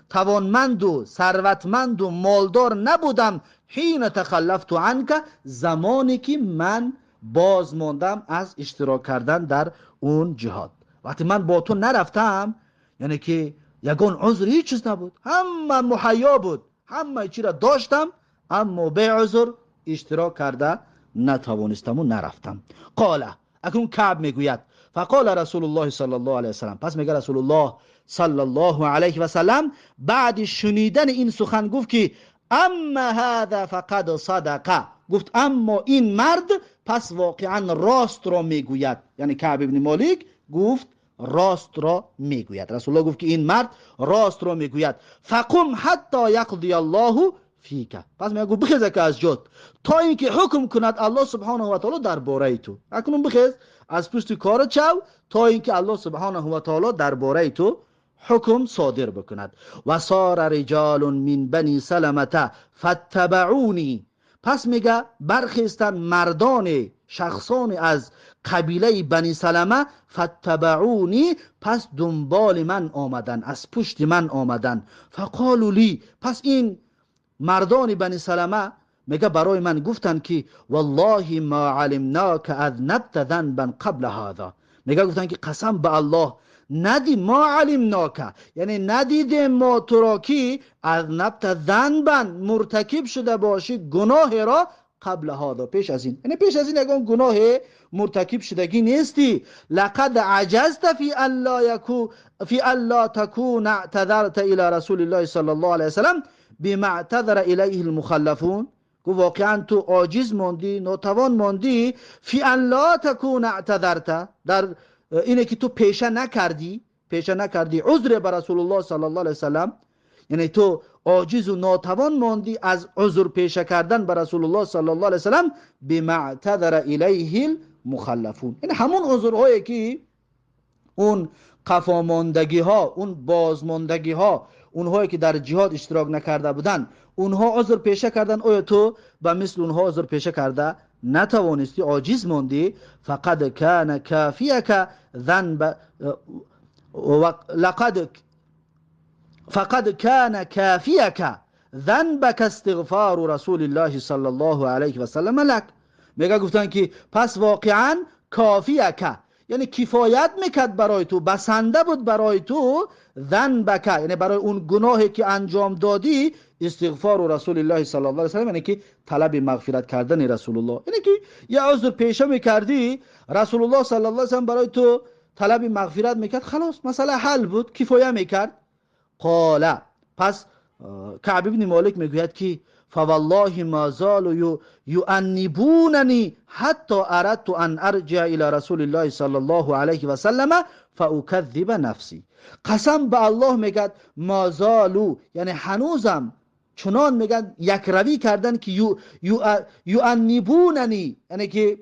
توانمند و ثروتمند و مالدار نبودم حین تخلفت عنک، زمانی که من باز ماندم از اشتراک کردن در اون جهاد. وقتی من با تو نرفتم، یعنی که یگان عذر هیچ چیز نبود، همه محیا بود، همه چی را داشتم، اما به عذر اشتراک کرده نتوانستم و نرفتم. قال، اکنون کعب میگوید فقال رسول الله صلی الله علیه وسلم، پس میگه رسول الله صلی الله علیه و سلم بعد شنیدن این سخن گفت که اما هذا فقد صدق، گفت اما این مرد پس واقعا راست را میگوید. یعنی کعب ابن مالک گفت راست را میگوید. رسول الله گفت که این مرد راست را میگوید. فقم حتی یقضی الله فیک، پس میگه گفت بخیز که از جات تا اینکه حکم کند الله سبحانه و تعالی درباره تو. اکنون بخیز از پشت کار چو تا اینکه الله سبحانه و تعالی درباره تو حکم صادر بکند. و صار رجال من بنی سلمة فاتبعونی، پس میگه برخیستن مردان شخصان از قبیله بنی سلمه، فاتبعونی، پس دنبال من آمدن، از پشت من آمدن. فقالوا لی، پس این مردان بنی سلمه میگه برای من گفتن که والله ما علمناک اذنبت ذنبا قبل هذا، میگه گفتن که قسم به الله ندی ما علمناک، یعنی ندیدیم ما تو را که اذنبت ذنبا مرتکب شده باشی گناه را قبل هذا، پیش از این، یعنی پیش از این یگان گناه مرتکب شدگی نیستی. لقد عجزت فی الا تكون اعتذرت الى رسول الله صلی الله علیه وسلم بما اعتذر الیه المخلفون، گفت واقعا تو عاجز ماندی، ناتوان ماندی، فی ان لا تکون اعتذرت، در اینه که تو پیشه نکردی عذر بر رسول الله صلی الله علیه وسلم، یعنی تو عاجز و ناتوان ماندی از عذر پیشه کردن بر رسول الله صلی الله علیه وسلم بما اعتذر الیه المخلفون، یعنی همون عذرهایی که اون قفاماندگی ها، اون بازماندگی ها، اونهایی که در جهاد اشتراک نکرده بودن اونها عذر پیشه کردن، آیا تو به مثل اونها عذر پیشه کرده نتوانستی، عاجز موندی؟ فقد کان کافیک ذنب فقد کان کافیک ذنبک استغفار رسول الله صلی الله علیه و سلم لک، میگه گفتن که پس واقعا کافیک، یعنی کفایت میکرد برای تو، بسنده بود برای تو، ذنبک، یعنی برای اون گناهی که انجام دادی، استغفار رسول الله صلی الله علیه و سلم، یعنی که طلب مغفرت کردن رسول الله، یعنی که یه عذر پیشه میکردی رسول الله صلی الله علیه و سلم برای تو طلب مغفرت میکرد، خلاص مسئله حل بود، کفایت میکرد. قال، پس کعب ابن مالک میگوید که فوالله ما زالوا یؤنبوننی حتی اردت ان ارجع الى رسول الله صلی الله علیه و سلم فاکذب نفسی، قسم به الله میگد ما زالوا، یعنی هنوزم چنان میگن یک روی کردن که یؤنبوننی، یعنی که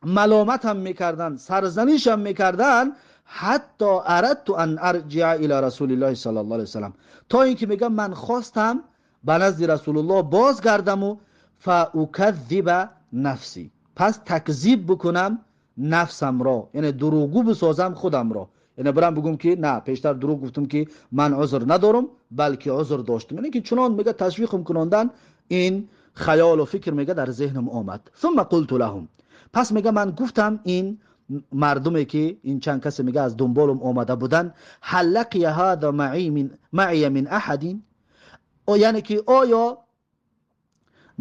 ملامتم میکردن، سرزنشم میکردن، حتی اردت ان ارجع الى رسول الله صلی الله علیه و سلم، تا اینکه میگم من خواستم به نزد رسول الله بازگردم و فاکذب نفسی، پس تکذیب بکنم نفسم را، یعنی دروغگو بسازم خودم را، یعنی برام بگم که نه پیشتر دروغ گفتم که من عذر ندارم بلکه عذر داشتم، یعنی که چنان میگه تشویقم کنندن این خیال و فکر میگه در ذهنم آمد. ثم قلت لهم، پس میگه من گفتم این مردمی که این چند کسی میگه از دنبالم آمده بودن، هل لقی هذا معی من احد، یعنی که آیا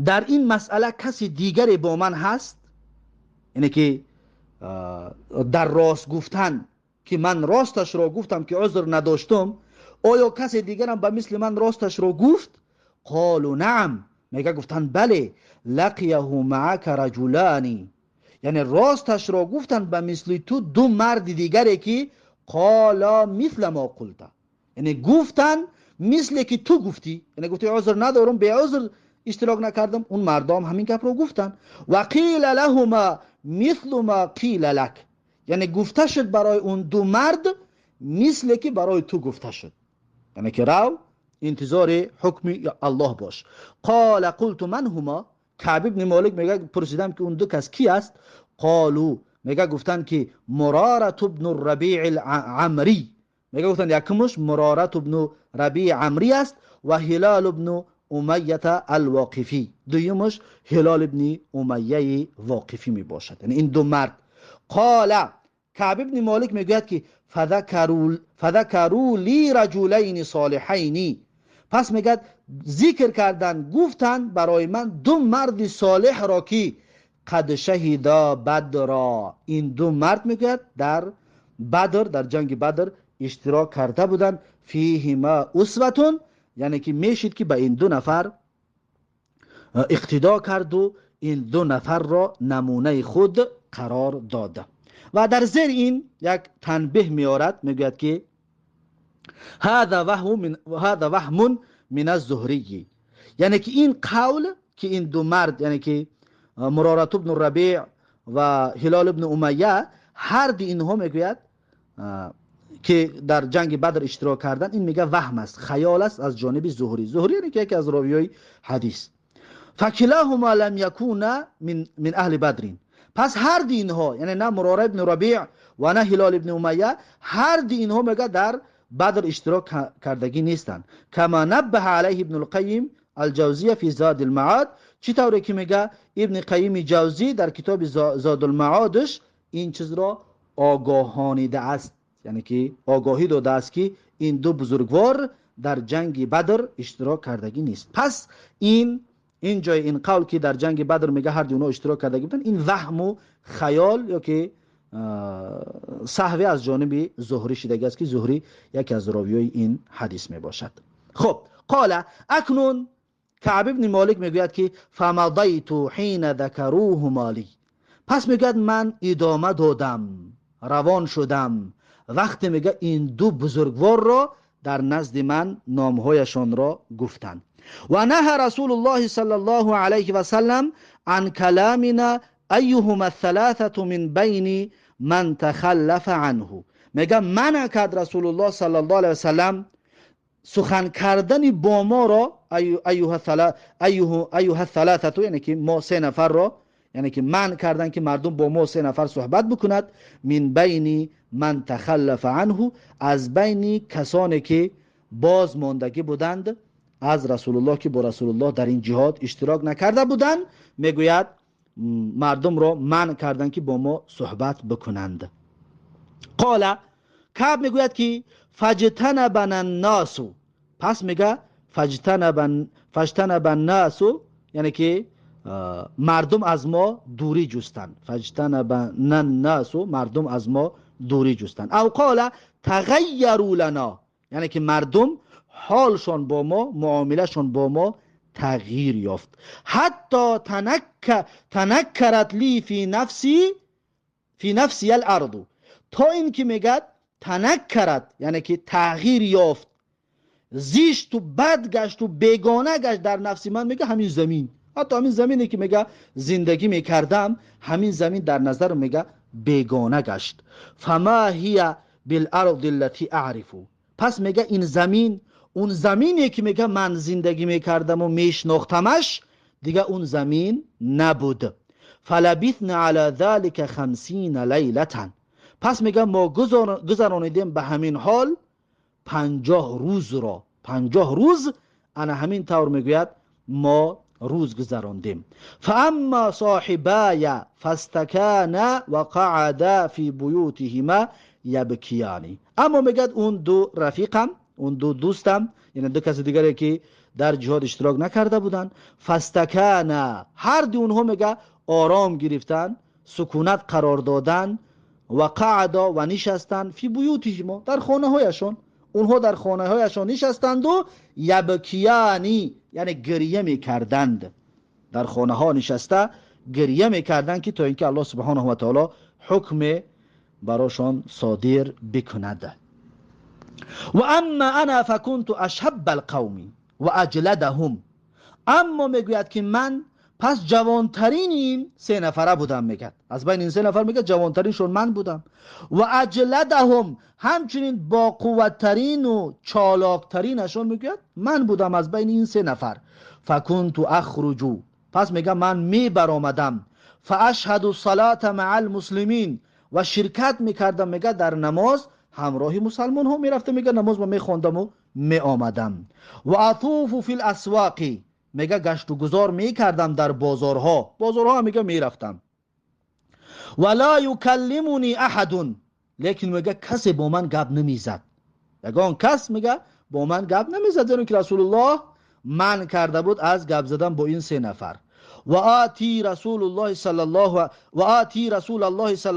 در این مسئله کسی دیگری با من هست، یعنی که در راست گفتن که من راستش را گفتم که عذر نداشتم، آیا کسی دیگرم به مثل من راستش را گفت؟ قالوا نعم، میگه گفتن بله، لقیه معک رجلانی، یعنی راستش را گفتن به مثل تو دو مرد دیگری که قالا مثل ما قلت، یعنی گفتن مثل که تو گفتی، یعنی گفتی عذر ندارم، به عذر اشتراک نکردم، اون مردم همین گپ رو گفتن. و قیل لهما مثل ما قیل لک، یعنی گفته شد برای اون دو مرد مثل که برای تو گفته شد، یعنی که رو انتظار حکم الله باش. قال قلت من هما، کعب ابن مالک میگه پرسیدم که اون دو کس کی است؟ قالو، میگه گفتن که مرارة ابن الربیع العمری، میگه گفتن یکمش مرارة ابن ربیع عمری است و هلال ابن امیه الواقفی، دویمش هلال ابن امیه واقفی می باشد. یعنی این دو مرد. قال کعب ابن مالک میگوید که فذکروا لی رجلین صالحین، پس میگد ذکر کردن گفتن برای من دو مرد صالح را که قد شهیدا بدر، این دو مرد میگوید در بدر، در جنگ بدر اشتراک کرده بودن. فیهما اسوه، یعنی که میشید که به این دو نفر اقتدا کرد و این دو نفر را نمونه خود قرار داده. و در زیر این یک تنبیه میارد، میگوید که هذا وهم من الزهری، یعنی که این قول که این دو مرد، یعنی که مرارة بن الربیع و هلال ابن امیه، هر دی اینها میگوید که در جنگ بدر اشتراک کردن، این میگه وهم است، خیال است از جانب زهری. زهری یعنی که یکی از راویای حدیث. فکلاهما لم یکون من اهل بدر، پس هر دی اینها، یعنی نه مراره ابن ربیع و نه هلال ابن امیه، هر دی اینها میگه در بدر اشتراک کردگی نیستن. کما نبه علیه ابن القیم الجوزی فی زاد المعاد، چی طوری که میگه ابن قیم جوزی در کتاب زاد المعادش این چیز را آگاهانیده است، یعنی که آگاهی داده است که این دو بزرگوار در جنگ بدر اشتراک کردگی نیست. پس این جای این قول که در جنگ بدر میگه هر دونا اشتراک کردگی بودن، این وهم و خیال یا که صحوه از جانب زهری شدگی است که زهری یکی از راویای این حدیث می باشد. خب قال اکنون کعب ابن مالک میگوید که فمضیت حین ذکروه مالی، پس میگوید من ادامه دادم، روان شدم وقتی میگه این دو بزرگوار را در نزد من نامهایشان را گفتند. و نهى رسول الله صلی الله علیه و سلم عن کلامنا ایهما الثلاثه من بین من تخلف عنه، میگه منع کرد رسول الله صلی الله علیه و سلم سخن کردن با ما را، ایها الثلاثه، یعنی که ما سه نفر را، یعنی که منع کردن که مردم با ما سه نفر صحبت بکند، من بین من تخلف عنه، از بین کسانی که باز ماندگی بودند از رسول الله، که با رسول الله در این جهاد اشتراک نکرده بودند، میگوید مردم را منع کردن که با ما صحبت بکنند. قال کعب میگوید که فجتنبن الناس، پس میگه فجتنب الناس، یعنی که مردم از ما دوری جستند. فجتنبن الناس، مردم از ما دوری جستند. او قال تغیروا لنا، یعنی که مردم حالشان با ما، معاملهشان با ما تغییر یافت. حتی تنکرت لی فی نفسی الارض، تا این که میگه تنکرت یعنی که تغییر یافت، زیشت و بد گشت و بیگانه گشت در نفسی من، میگه همین زمین، حتی همین زمینی که میگه زندگی میکردم، همین زمین در نظر میگه بیگانه گشت. فما هی بالارض التي اعرف، پس میگه این زمین، اون زمینی که میگه من زندگی میکردم و میشناختمش، دیگه اون زمین نبود. فلبثنا علی ذلك 50 لیلة، پس میگه ما گذرانیدیم به همین حال 50 روز را. 50 روز انا همین طور میگوید ما روز گذراندیم. فاما صاحبای فاستکانا و قعدا فی بیوتهما یبکیانی، اما میگه اون دو رفیقم، اون دو دوستم، یعنی دو کس دیگری که در جهاد اشتراک نکرده بودن، فاستکانا، هر دو اونها میگه آرام گرفتن، سکونت قرار دادن، و قعدا و نشستند، فی بیوتهما، در خانه هایشان، اونها در خانه هایشان نشستند و یبکیانی، یعنی گریه میکردند، در خانه ها نشسته گریه میکردند که تا اینکه الله سبحانه و تعالی حکم براشان صادر بکند. و اما انا فکنت اشهب القوم و اجلدهم، اما میگوید که من پس جوانترین این سه نفره بودم، میگه از بین این سه نفر میگه جوانترینشون من بودم. و اجلدهم، همچنین با قوتترین و چالاکترینشون میگه من بودم از بین این سه نفر. فکنت اخرج، پس میگه من میبرآمدم، فاشهد الصلاه مع المسلمین، و شرکت میکردم میگه در نماز همراهی مسلمان ها میرفتم میگه نماز ما میخوندم و میآمدم. و اطوف فی الاسواق، میگه گشت و گذار میکردم در بازارها میگه میرفتم. ولا یکلمنی احد، لیکن میگه کسی با من گپ نمیزد. یگان کس میگه با من گپ نمیزد، زیرا که رسول الله من کرده بود از گپ زدن با این 3 نفر. و آتی رسول الله صلی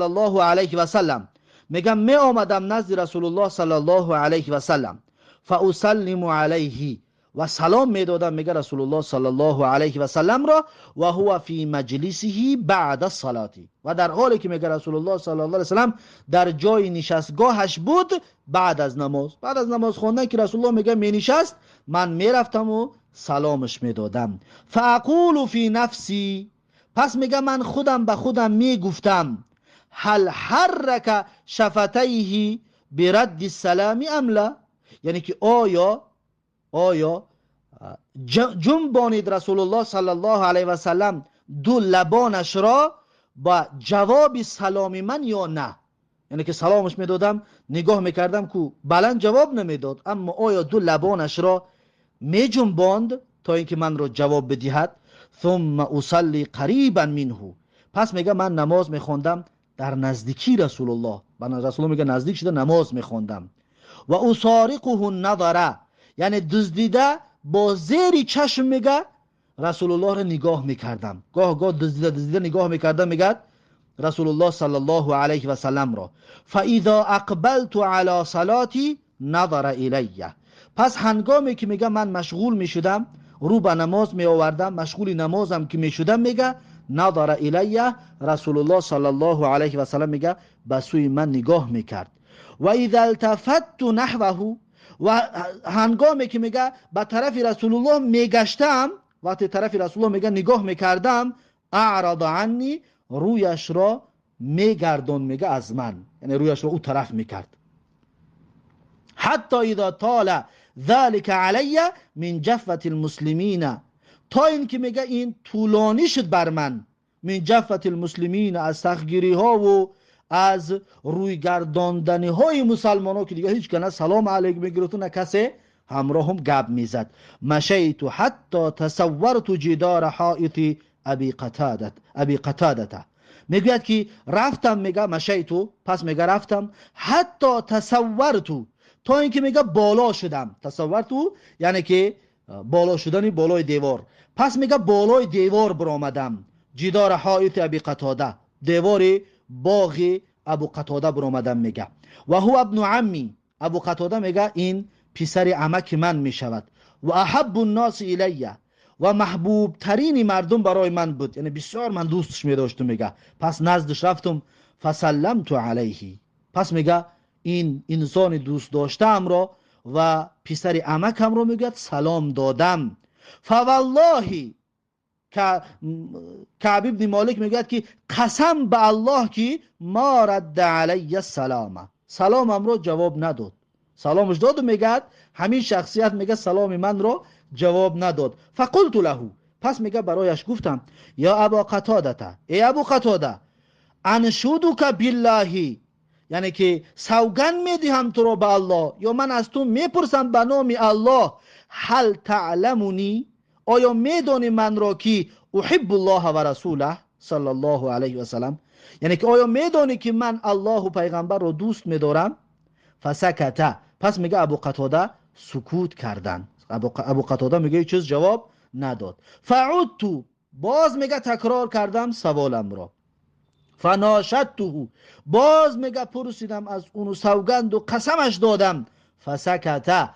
الله علیه و سلم، میگم می آمدم نزد رسول الله صلی الله علیه و سلم، فاسلم علیه، و سلام میدادم میگه رسول الله صلی الله علیه و سلم را، و هو فی مجلسه بعد الصلاه، و در حالی که میگه رسول الله صلی الله علیه و سلم در جای نشستگاهش بود بعد از نماز خوندن که رسول الله میگه می نشست، من میرفتم و سلامش میدادم. فاقول فی نفسی، پس میگه من خودم به خودم میگفتم، هل حرک شفتیه برد السلام ام لا، یعنی که آیا جنبانید رسول الله صلی الله علیه و سلم 2 لبانش را با جواب سلام من یا نه. یعنی که سلامش میدادم نگاه میکردم که بلند جواب نمیداد، اما آیا 2 لبانش را میجنباند تا اینکه من را جواب بدهد. ثم اصلی قریبا منه، پس میگه من نماز میخوندم در نزدیکی رسول الله، رسول الله میگه نزدیک شده نماز میخوندم. و اصارقه النظر، یعنی دزدیده با زیر چشم میگه رسول الله را نگاه میکردم، گاه دزدیده نگاه میکردم میگه رسول الله صلی الله علیه و سلم را. فاذا اقبلت علی صلاتی نظر الیه، پس هنگامی که میگه من مشغول میشدم رو به نماز می آوردم، مشغول نمازم که میشدم میگه نظر الیه، رسول الله صلی الله علیه و سلم میگه به سوی من نگاه میکرد. و اذا التفت نحوه، و هنگامی که میگه به طرف رسول الله میگشتم، وقتی طرف رسول الله میگه نگاه میکردم، اعرض عنی، رویش را میگردون میگه از من، یعنی رویش را او طرف میکرد. حتی اذا طال ذلك علی من جفت المسلمین، تا این که میگه این طولانی شد بر من، من جفت المسلمین، از سختگیری ها و از روی گرداندنی های مسلمان ها که دیگه هیچ کنه سلام علیک میگرفت و نه کسی همراه هم گپ میزد. مشیت حتی تصورت جدار حائط ابی قتادت، میگوید که رفتم، میگه مشیتو، پس میگه رفتم، حتی تصورتو، تا اینکه میگه بالا شدم. تصورتو یعنی که بالا شدنی بالای دیوار، پس میگه بالای دیوار برآمدم. جدار حائط ابی قتاده، دیوار باغ ابو قتاده برآمدم میگه. و هو ابن عمی، ابو قتاده میگه این پسر عمک من میشود. و احب الناس الیه، و محبوب ترین مردم برای من بود، یعنی بسیار من دوستش میداشتم میگه. پس نزدش رفتم، فسلمت علیه، پس میگه این انسان دوست داشتم را و پسر عمکم را میگه سلام دادم. فوالله، کعب ابن مالک میگه که قسم به الله که ما رد علی السلام، سلامم را جواب نداد. سلامش داد و میگه همین شخصیت میگه سلام من را جواب نداد. فقلت له، پس میگه برایش گفتم، یا ابا قتاده، ای ابو قتاده، انشودک بالله، یعنی که سوگند میدهم تو رو به الله، یا من از تو میپرسم به نام الله، هل تعلمونی، آیا میدانی من را که احب الله و رسوله صلی الله علیه و سلم، یعنی که آیا میدانی که من الله و پیغمبر را دوست میدارم. فسکت، پس میگه ابو قتاده سکوت کردن، ابو قتاده میگه چیز جواب نداد. فعدت، باز میگه تکرار کردم سوالم را. فناشدته، باز میگه پرسیدم از اونو سوگند و قسمش دادم. فسکت،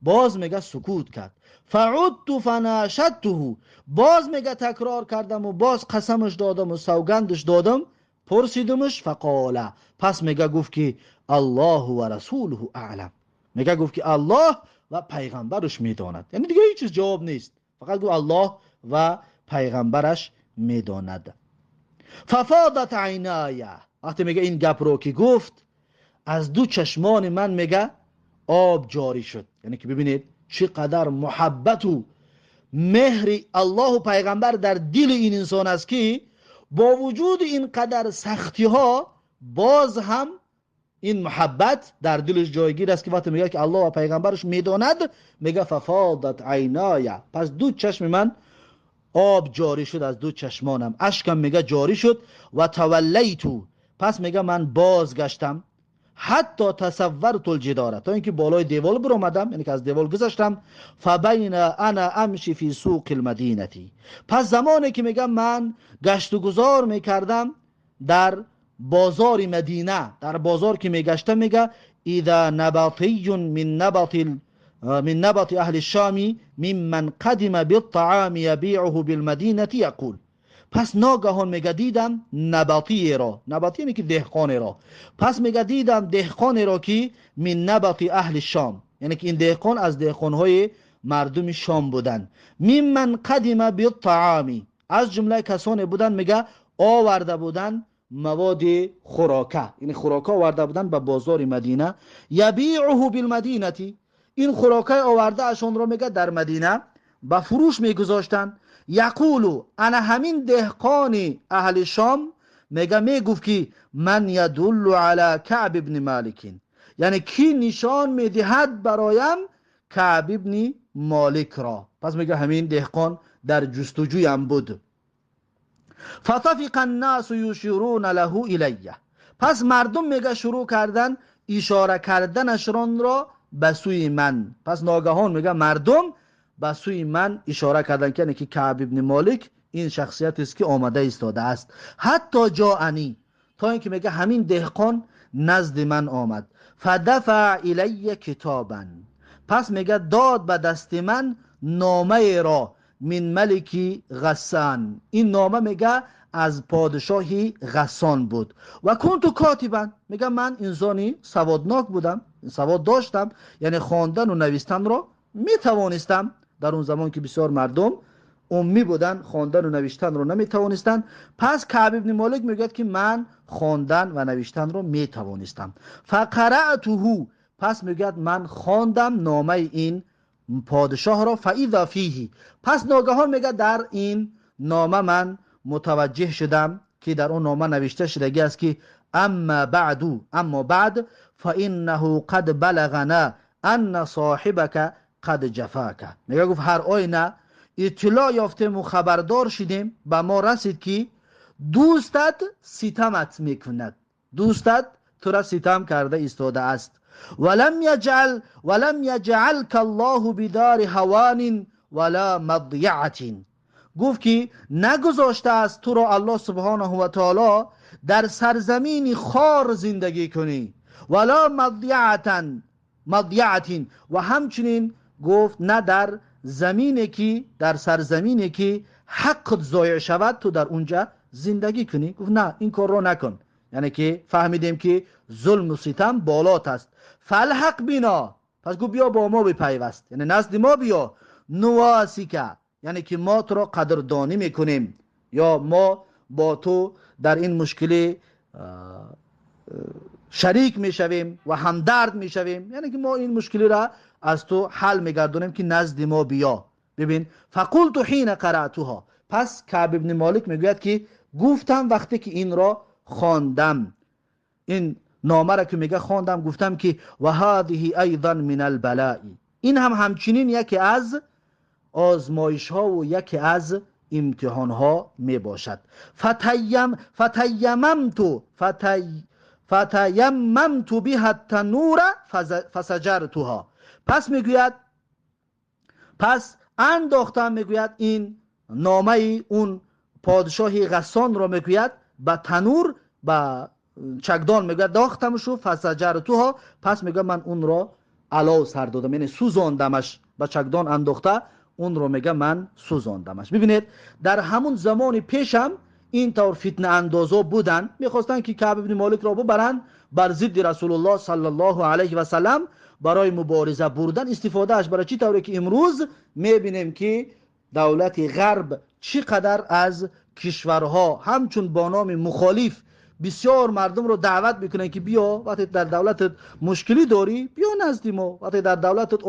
باز میگه سکوت کرد. فعدت فناشدته، باز میگه تکرار کردم و باز قسمش دادم و سوگندش دادم، پرسیدمش. فقال، پس میگه گفت که الله و رسوله اعلم، میگه گفت که الله و پیغمبرش میداند، یعنی دیگه هیچ چیز جواب نیست، فقط گفت الله و پیغمبرش میداند. ففاضت عینای، وقتی میگه این گپ رو که گفت، از 2 چشمان من میگه آب جاری شد. یعنی که ببینید چقدر محبت و مهر الله و پیغمبر در دل این انسان است که با وجود این قدر سختی ها باز هم این محبت در دلش جایگیر است که وقتی میگه که الله و پیغمبرش میداند، میگه ففاضت عینای، پس دو چشم من آب جاری شد، از دو چشمانم اشکم میگه جاری شد. و تولیتو، پس میگه من بازگشتم، حتی تصورت الجدار، تا اینکه بالای دیوال برآمدم، یعنی که از دیوال گذشتم. فبین انا امشی فی سوق المدینتی، پس زمانی که میگم من گشت و گذار میکردم در بازار مدینه، در بازار که میگشتم، میگه اذا نبطی من نبط اهل الشام ممن قدم بالطعام یبیعه بالمدینه یقول، پس ناگهان میگه دیدم نباتی را، نباتی یعنی که دهقان را، پس میگه دیدم دهقان را که من نبات اهل شام، یعنی که این دهقان از دهقانهای مردم شام بودن. ممن قدم بالطعام، از جمله کسانی بودن میگه آورده بودن مواد خوراکه، یعنی خوراکه آورده بودن به بازار مدینه. یبیعه بالمدینه، این خوراکه آورده اشون را میگه در مدینه به فروش میگذاشتن. یقولو، انا همین دهقان اهل شام میگه میگفت که من یدل علی کعب ابن مالک، یعنی کی نشان میدهد برایم کعب ابن مالک را. پس میگه همین دهقان در جستجویم بود. فطفق الناس یشیرون له الیه، پس مردم میگه شروع کردن اشاره کردنش را به سوی من. پس ناگهان میگه مردم به سوی من اشاره کردن که کعب ابن مالک این شخصیت است که آمده ایستاده است. حتی جاءنی، تا اینکه میگه همین دهقان نزد من آمد. فدفع الی کتابا، پس میگه داد به دست من نامه را، من ملکی غسان، این نامه میگه از پادشاهی غسان بود. و کنت کاتبا، میگه من انسانی سوادناک بودم، سواد داشتم، یعنی خواندن و نوشتن را میتوانستم. در اون زمان که بسیار مردم امی بودن، خواندن و نوشتن رو نمیتوانستن. پس کعب ابن مالک میگه که من خواندن و نوشتن رو میتوانستم. فقرأته، پس میگه من خواندم نامه این پادشاه را. فاذا فیه، پس ناگهان میگه در این نامه من متوجه شدم که در اون نامه نوشته شده است که اما بعد فانه قد بلغنا ان صاحبك قد جفاک، میگه گفت هر آینه اطلاع یافتیم و خبردار شدیم، به ما رسید که دوستت ستمت میکند، دوستت تو را ستم کرده ایستاده است. ولم یجعلک الله بدار هوان ولا مضیعت، گفت که نگذاشته است تو را الله سبحانه و تعالی در سرزمین خار زندگی کنی، ولا مضیعت، و همچنین گفت نه در زمینی که، در سرزمینی که حقت ضایع شود تو در اونجا زندگی کنی. گفت نه این کار رو نکن، یعنی که فهمیدیم که ظلم و ستم بالات است. فالحق بینا، پس گفت بیا با ما بپیوست، یعنی نزد ما بیا. نواسیکا، یعنی که ما تو را قدردانی میکنیم، یا ما با تو در این مشکل شریک میشویم و همدرد میشویم، یعنی که ما این مشکلی را از تو حل میگردونیم که نزد ما بیا. ببین فقلت حین قرأتها، پس کعب ابن مالک میگوید که گفتم وقتی که این را خواندم، این نامه را که میگه خواندم، گفتم که و هذه ایضا من البلاء، این هم همچنین یکی از آزمایش ها و یکی از امتحان ها می باشد. فتیممت بها التنور فسجرتها، پس میگوید پس انداختم، میگوید این نامه اون پادشاهی غسان را میگوید به تنور، به چکدان میگوید داختمشو. فسجرتها، پس میگه من اون را علاو سر دادم، یعنی سوزاندمش، به چکدان انداخته اون رو میگه من سوزاندمش. ببینید در همون زمان پیشم این طور فتنه اندازا بودن، میخواستن که کعب ابن مالک را ببرن بر ضد رسول الله صلی الله علیه و سلم برای مبارزه بردن. استفاده اش برای چی طوری که امروز میبینیم که دولت غرب چقدر از کشورها همچون با نام مخالف بسیار مردم رو دعوت میکنن که بیا وقتی در دولتت مشکلی داری بیا نزد ما، وقتی در دولتت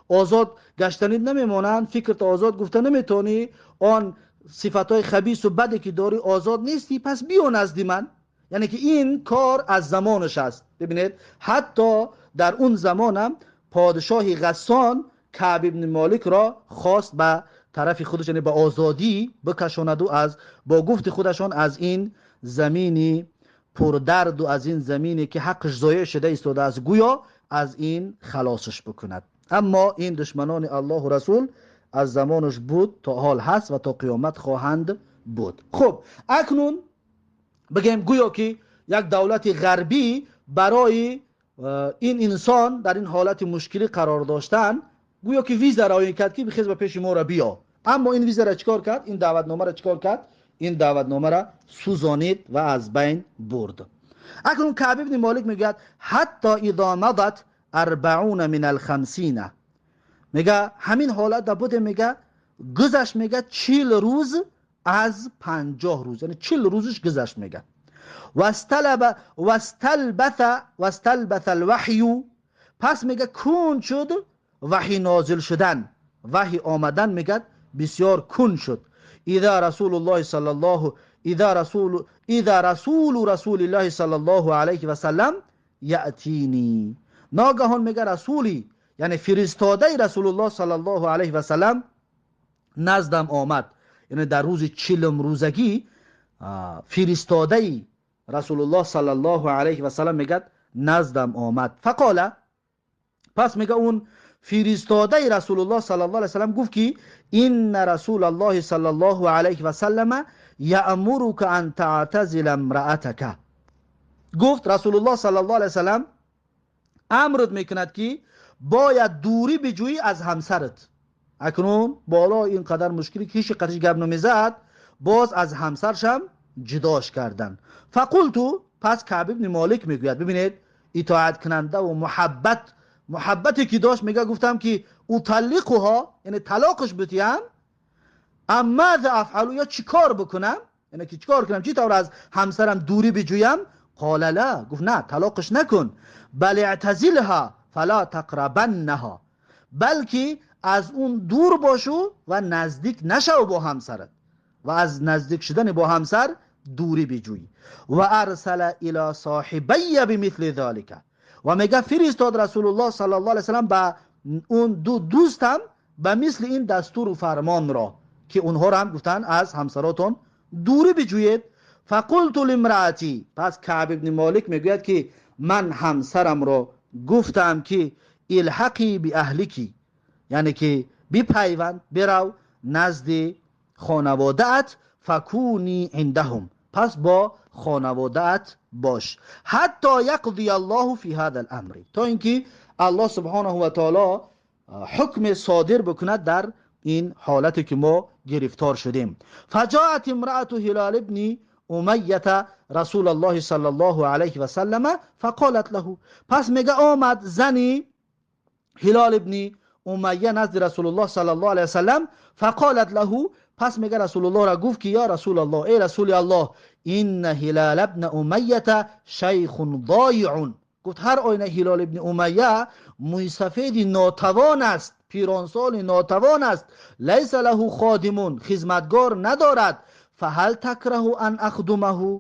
آزاد گشتنی نمیمونن، فکرت آزاد گفته نمیتونی، آن صفتهای خبیث و بدی که داری آزاد نیستی، پس بیا نزد من. یعنی که این کار از زمانش است. ببینید حتی در اون زمانم پادشاه غسان کعب ابن مالک را خواست به طرف خودش، یعنی به آزادی بکشاند و از با گفت خودشان از این زمینی پردرد و از این زمینی که حقش ضایع شده است و از گویا از این خلاصش بکند. اما این دشمنان الله و رسول از زمانش بود تا حال هست و تا قیامت خواهند بود. خب اکنون بگیم گویا که یک دولت غربی برای این انسان در این حالت مشکلی قرار داشتن گویا که ویزا را کرد که بخیز به پیش ما را بیا. اما این ویزا را چیکار کرد؟ این دعوتنامه را چیکار کرد؟ این دعوتنامه را سوزانید و از بین برد. اکنون کعب ابن مالک میگه حتی اذا مضت 40 من الخمسین، میگه همین حالت دا بوده، میگه گذشت میگه 40 روز از 50 روز، یعنی 40 روزش گذشت میگه. واستلبث الوحی، پس میگه کون شد وحی نازل شدن، وحی آمدن میگه بسیار کن شد. اذا رسول الله صلی الله اذا رسول الله صلی الله علیه و سلم یاتینی، ناگهان میگه رسولی یعنی فرستاده رسول الله صلی الله علیه و سلم نزدم آمد. یعنی در روز 40 روزگی فرستاده رسول الله صلی الله علیه و سلم میگه نزدم آمد. فقال، پس میگه اون فرستاده رسول الله صلی الله علیه و سلم گفت که این رسول الله صلی الله علیه و سلم یأمرک ان تعتزل امرأتک، گفت رسول الله صلی الله علیه و سلم امرت میکند که باید دوری بجویی از همسرت. اکنون بالا این قدر مشکلی که هیچ قدرش گپ نمیزد، باز از همسرشم جداش کردن. فقلتو، پس کعب ابن مالک میگوید ببینید اطاعت کننده و محبتی که داشت، میگه گفتم که اطلقها، یعنی طلاقش بدیم، اما ماذا افعل، یا چیکار بکنم، یعنی که چیکار کنم، چی طور از همسرم دوری بجویم. قال لا، گفت نه طلاقش نکن، بل اعتزلها فلا تقربنها، بلکه از اون دور باشو و نزدیک نشو با همسرت و از نزدیک شدن با همسر دوری بجوی. و ارسل الى صاحبی بمثل ذلك، و میگه فرستاد رسول الله صلی الله علیه وسلم به اون دو دوستم به مثل این دستور و فرمان را که اونها را هم گفتن از همسراتون دوری بجوید. فقلت لامرأتی، پس کعب ابن مالک میگوید که من همسرم را گفتم که الحقی به اهلکی، یعنی که بپیوند برو نزد خانواده‌ات، فکونی عندهم، پس با خانواده‌ات باش، حتی یقضی الله فی هذا الامر، تا اینکه الله سبحانه و تعالی حکم صادر بکند در این حالتی که ما گرفتار شدیم. فجاءت امرأة هلال ابن امیه رسول الله صلی الله علیه و سلم فقالت له، پس میگه آمد زنی هلال ابن امیه نزد رسول الله صلی الله علیه و سلم، فقالت له، پس میگه رسول الله را گفت که یا رسول الله، ای رسول الله، این هلال ابن امیه شیخ ضایع، گفت هر آینه هلال ابن امیه موسفید ناتوان است، پیرانسال ناتوان است، لیس له خادمون، خدمتگار ندارد، فهل تکره ان اخدمه،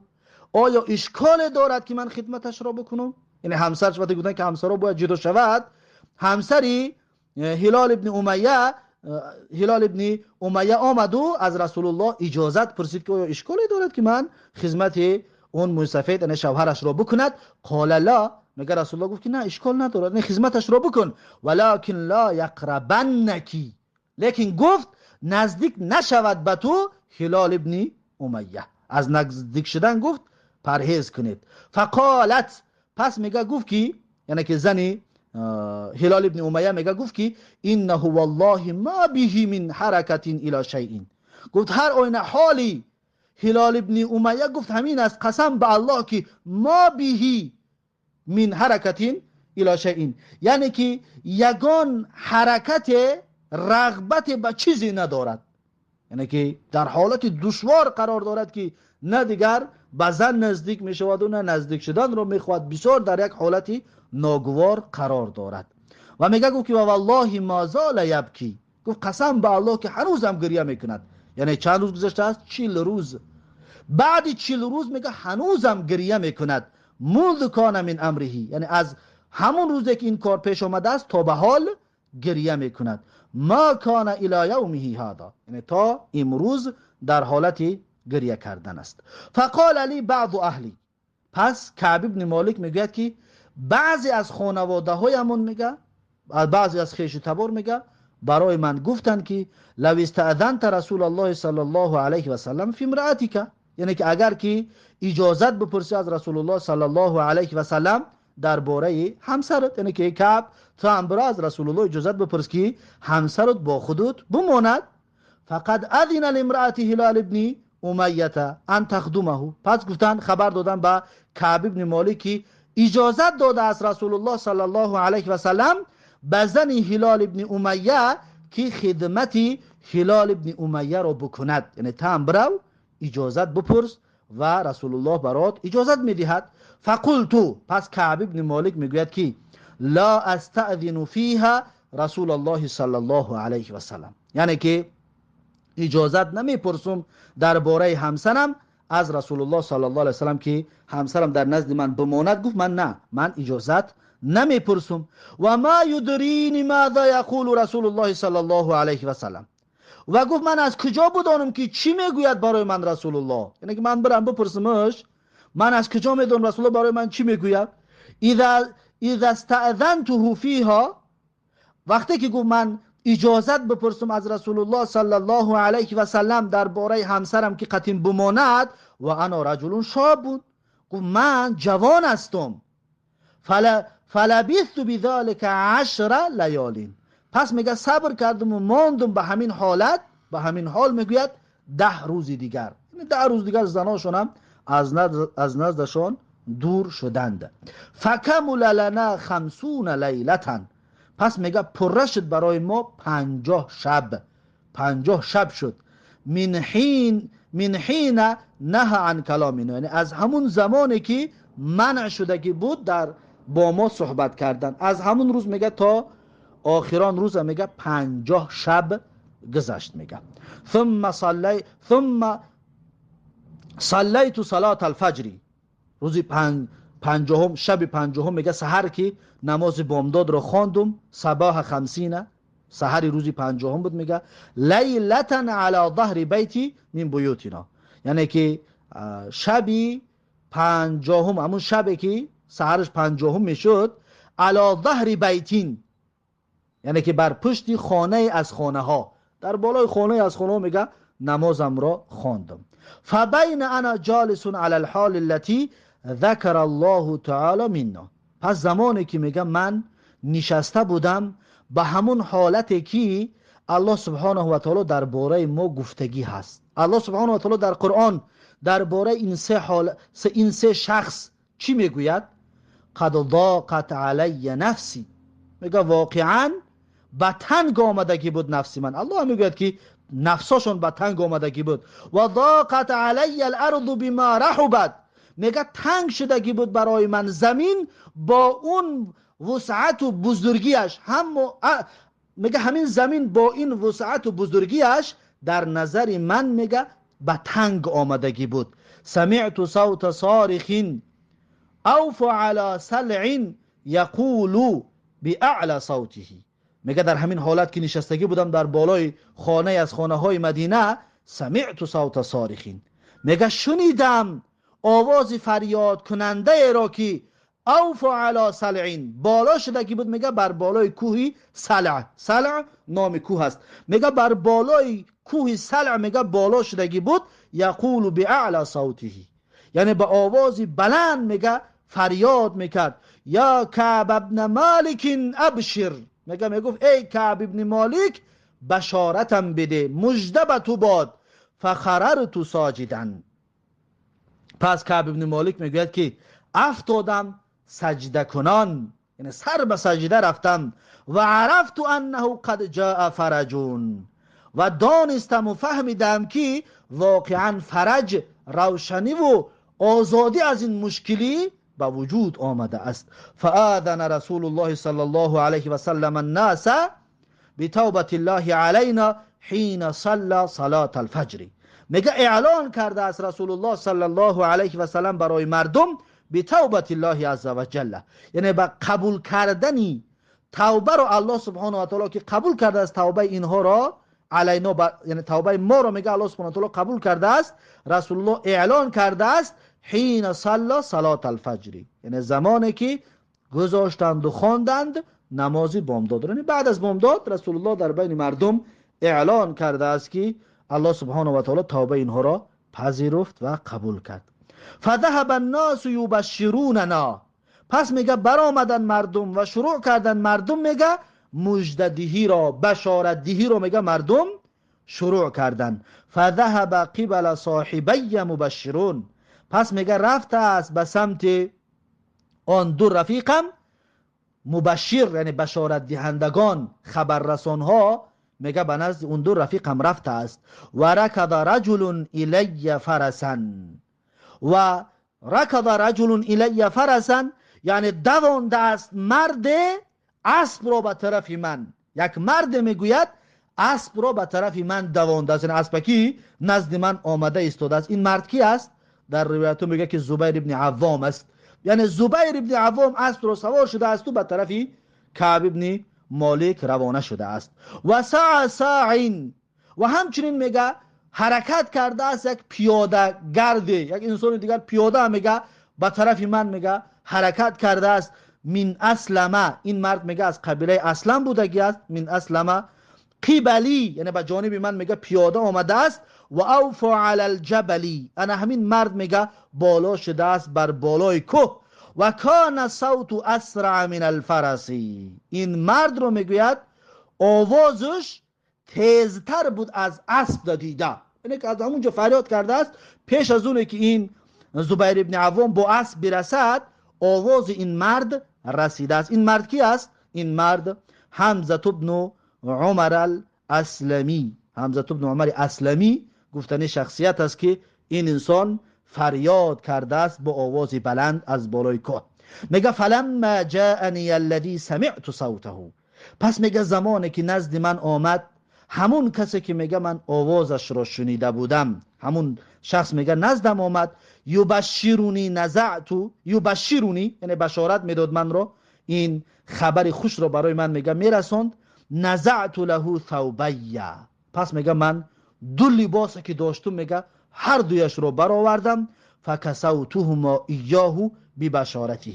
آیا اشکال دارد که من خدمتش را بکنم؟ یعنی همسرش وقتی گفتن که همسر را باید جدا شود، همسری هلال ابن امیه آمد و از رسول الله اجازت پرسید که آیا اشکالی دارد که من خدمت اون موسفید یعنی شوهرش را بکند؟ قال لا، مگر رسول الله گفت که نه اشکال ندارد، نه خدمتش را بکن، ولکن لا یقربنکی، لیکن گفت نزدیک نشود به تو هلال ابن امیه، از نزدیک شدن گفت پرهیز کنید. فقالت، پس میگه گفت که یعنی که زنی هلال ابن امیه میگه گفت که انه والله ما به من حرکت الی شیء، گفت هر آینه حالی هلال ابن امیه گفت همین است، قسم به الله که ما به من حرکت الی شیء، یعنی که یگان حرکت رغبت به چیزی ندارد، یعنی که در حالت دشوار قرار دارد که نه دیگر به زن نزدیک می شود و نه نزدیک شدن رو می خواهد، بسیار در یک حالتی ناگوار قرار دارد. و میگه گفت که والله ما زال یبکی، گفت قسم به الله که هنوزم گریه میکند، یعنی چند روز گذشته است؟ 40 روز. بعد 40 روز میگه هنوزم گریه میکند. منذ کان من امره، یعنی از همون روزی که این کار پیش آمده است تا به حال گریه میکند. ما کان الی یومه هذا، یعنی تا امروز در حالت گریه کردن است. فقال علی بعض اهلی، پس کعب ابن مالک میگوید که بعضی از خانواده هایمون میگه، بعضی از خیش تبار میگه برای من گفتن که لو استاذنت رسول الله صلی الله علیه و سلم فی امرأتک، یعنی که اگر که اجازت بپرسی از رسول الله صلی الله علیه و سلم درباره همسرت، یعنی که کعب تو هم برای از رسول الله اجازت بپرس که همسرت با خودت بماند. فقد اذن لامرأة هلال ابن امیه ان تخدمه، پس گفتن خبر دادن به کعب ابن مالک که اجازت داده از رسول الله صلی الله علیه و سلم به زن هلال ابن امیه که خدمت هلال ابن امیه را بکند، یعنی تام برو اجازت بپرس و رسول الله برات اجازت میدهد. فقلت، پس کعب ابن مالک میگوید که لا استأذن فیها رسول الله صلی الله علیه و سلم، یعنی که اجازت نمیپرسم درباره همسرم از رسول الله صلی الله علیه و سلم که همسرم در نزد من بماند. گفت من نه، من اجازت نمیپرسم. و ما یدرینی ماذا یقول رسول الله صلی الله علیه و سلم، و گفت من از کجا بدانم که چی میگوید برای من رسول الله، یعنی که من برم بپرسمش، من از کجا میدونم رسول الله برای من چی میگوید. اذا استأذنته فیها، وقتی که گفت من اجازت بپرسم از رسول الله صلی الله علیه و سلم درباره همسرم که قطیم بماند، و انا رجل شاب بود، گفت من جوان هستم. فلبثت بذلك 10 لیال، پس میگه صبر کردم و ماندم به همین حالت، به همین حال میگوید 10 روز دیگر، یعنی 10 روز دیگر زناشون هم از نزدشان دور شدند. فکمل لنا 50 لیلة، پس میگه پره شد برای ما 50 شب، 50 شب شد. من حین نه عن کلامنا، یعنی از همون زمانی که منع شده که بود در با ما صحبت کردن، از همون روز میگه تا آخران روز میگه 50 شب گذشت. میگه ثم صلیت صلاة الفجر، روزی پنجهم، شب پنجهم میگه سحر که نماز بامداد رو خواندم، صباح 50، سحر روزی پنجهم بود. میگه لیلتا علی ظهر بیتی من بیوتنا، یعنی که شبی پنجهم، همون شبی که سحرش پنجهم میشد، علی ظهر بیتین، یعنی که بر پشت خانه از خانه ها، در بالای خانه از خانه ها میگه نمازم را خواندم. فبین انا جالس علی الحال التي ذکر الله تعالی منا، پس زمانی که میگه من نشسته بودم به همون حالتی که الله سبحانه و تعالی درباره ما گفتگی هست. الله سبحانه و تعالی در قرآن درباره این سه شخص چی میگوید؟ قد ضاقت علی نفسی، میگه واقعا به تنگ آمدگی بود نفسی من. الله میگوید که نفساشون به تنگ آمدگی بود. و ضاقت علی الارض بما رحبت، میگه تنگ شدگی بود برای من زمین با اون وسعت و بزرگیش، میگه همین زمین با این وسعت و بزرگیش در نظر من میگه به تنگ آمدگی بود. سمعت صوت صارخ اوف علی سلع یقول باعلى صوته، میگه در همین حالت که نشستگی بودم در بالای خانه از خانه های مدینه، سمعت صوت صارخ، میگه شنیدم آواز فریاد کننده ای را که اوف علی سلع، بالا شدگی بود، میگه بر بالای کوهی سلع، سلع نام کوه است، میگه بر بالای کوه سلع میگه بالا شدگی بود، یقول باعلى صوته، یعنی با آوازی بلند میگه فریاد میکرد، یا کعب ابن مالک ابشر، میگه میگفت ای کعب ابن مالک بشارتم بده، مژده به تو باد. فخررت ساجدا، پس کعب ابن مالک میگوید که افتادم سجده کنان، یعنی سر به سجده رفتم. و عرفت انه قد جاء فرجون، و دانستم و فهمیدم که واقعا فرج، روشنی و آزادی از این مشکلی به وجود آمده است. فآذن رسول الله صلی الله علیه و سلم الناس بتوبة الله علینا حین صلى صلاة الفجر، میگه اعلان کرده است رسول الله صلی الله علیه و سلم برای مردم به توبت الله عز و جل، یعنی با قبول کردنی توبه رو الله سبحانه و تعالی که قبول کرده است توبه اینها را علینا یعنی توبه ما رو میگه الله سبحانه و تعالی قبول کرده است. رسول الله اعلان کرده است حین صلی صلات الفجر، یعنی زمانی که گذاشتند و خواندند نماز بامداد. یعنی بعد از بامداد رسول الله در بین مردم اعلان کرده است که الله سبحانه و تعالی توبه اینها را پذیرفت و قبول کرد. فذهب الناس یبشروننا، پس میگه برآمدن مردم و شروع کردن مردم میگه مجددهی را، بشارت دهی را میگه مردم شروع کردن. فذهب قبل صاحبی مبشرون، پس میگه رفته است به سمت آن دو رفیقم مبشر، یعنی بشارت دهندگان، خبررسان ها، میگه به نزد اون دو رفیقم رفته است. و رکض رجل الی فرسا، و رکض رجل الی فرسا یعنی دوانده است مرد اسب را به طرف من. یک مرد میگوید اسب را به طرف من دوانده است، یعنی اسبکی نزد من آمده ایستاده است. این مرد کی است؟ در روایت میگه که زبیر ابن عوام است. یعنی زبیر ابن عوام اسب را سوار شده است و به طرف کعب ابن مالک روانه شده است. و ساع ساعین، و همچنین میگه حرکت کرده است یک پیاده گرده، یک انسان دیگر پیاده میگه به طرف من میگه حرکت کرده است. من اسلمه، این مرد میگه از قبیله اسلم بودگی است. من اسلمه قبلی، یعنی به جانب من میگه پیاده آمده است. و اوفا علی الجبلی، انا همین مرد میگه بالا شده است بر بالای کوه. و کان صوت اسرع من الفرسی، این مرد رو میگوید آوازش تیزتر بود از اسب دویده، یعنی که از همونجا فریاد کرده است پیش از اونه که این زبیر ابن عوام با اسب برسد آواز این مرد رسیده است. این مرد کی است؟ این مرد حمزه ابن عمر الاسلمی، حمزه ابن عمر اسلمی گفتنی شخصیت است که این انسان فریاد کرده است با آواز بلند از بالای کوه. میگه فلما جاءنی الذی سمعت صوته، پس میگه زمانی که نزد من آمد همون کسی که میگه من آوازش را شنیده بودم، همون شخص میگه نزدم آمد. یبشرونی نزعت، یبشرونی یعنی بشارت میداد من را، این خبر خوش را برای من میگه میرسوند. نزعت له ثوبیه، پس میگه من دو لباس که داشتم میگه هر دویش رو برآوردم. فکسوتهما ایاه ببشارته،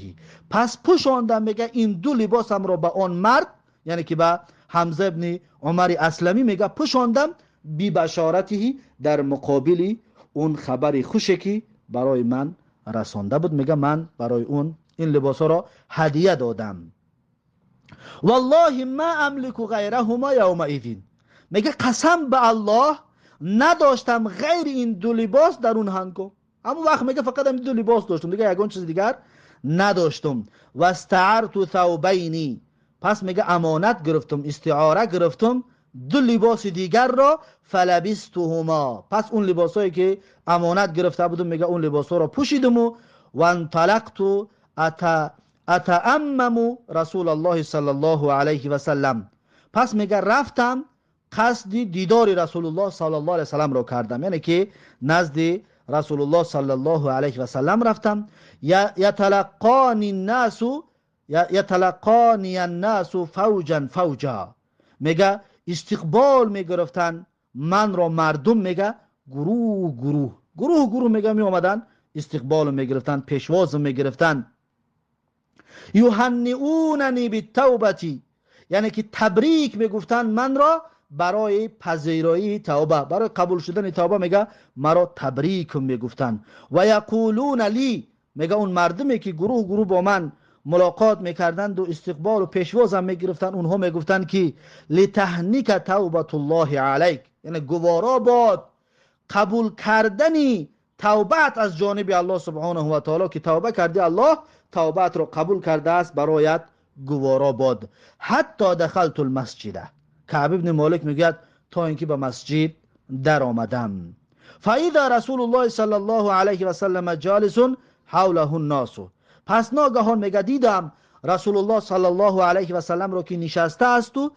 پس پوشاندم میگه این دو لباسم رو به آن مرد، یعنی که به حمزه ابن عمر اسلمی میگه پوشاندم ببشارته، در مقابل اون خبری خوشی که برای من رسانده بود. میگه من برای اون این لباس را هدیه دادم. والله ما املک غیرهما یومئذ، میگه قسم به الله نداشتم غیر این دو لباس در اون هنگام. اما وقت میگه فقط این دو لباس داشتم، دیگه یگان چیز دیگر نداشتم. و استعرت ثوبینی، پس میگه امانت گرفتم، استعاره گرفتم دو لباس دیگر را. فلبستهما، پس اون لباسایی که امانت گرفته بودم میگه اون لباسا را پوشیدم. و انطلقت اتأمم رسول الله صلی الله علیه و سلم، پس میگه رفتم قصد دیدار رسول الله صلی الله علیه و سلم را کردم، یعنی که نزد رسول الله صلی الله علیه و سلم رفتم. یتلقانی الناس فوجا فوجا، میگه استقبال میگرفتن من را مردم، میگه گروه گروه میگه می آمدن استقبال میگرفتن، پیشواز میگرفتن. یهنئوننی بالتوبه، یعنی که تبریک میگفتن من را برای پذیرایی توبه، برای قبول شدن توبه میگه مرا تبریک میگفتن. و یقولون لی، میگه اون مردمی که گروه با من ملاقات میکردند و استقبال و پیشواز هم میگرفتن، اونها میگفتن که لتهنیک توبه الله علیک، یعنی گوارا باد قبول کردنی توبت از جانب الله سبحانه و تعالی، که توبه کردی الله توبت رو قبول کرده است، برایت گوارا باد. حتی دخلت المسجد، کعب ابن مالک میگه تا اینکه به مسجد در آمدم. فاذا رسول الله صلی الله علیه و سلم جالس حوله الناس، پس ناگهان میگه دیدم رسول الله صلی الله علیه و سلم رو که نشسته است و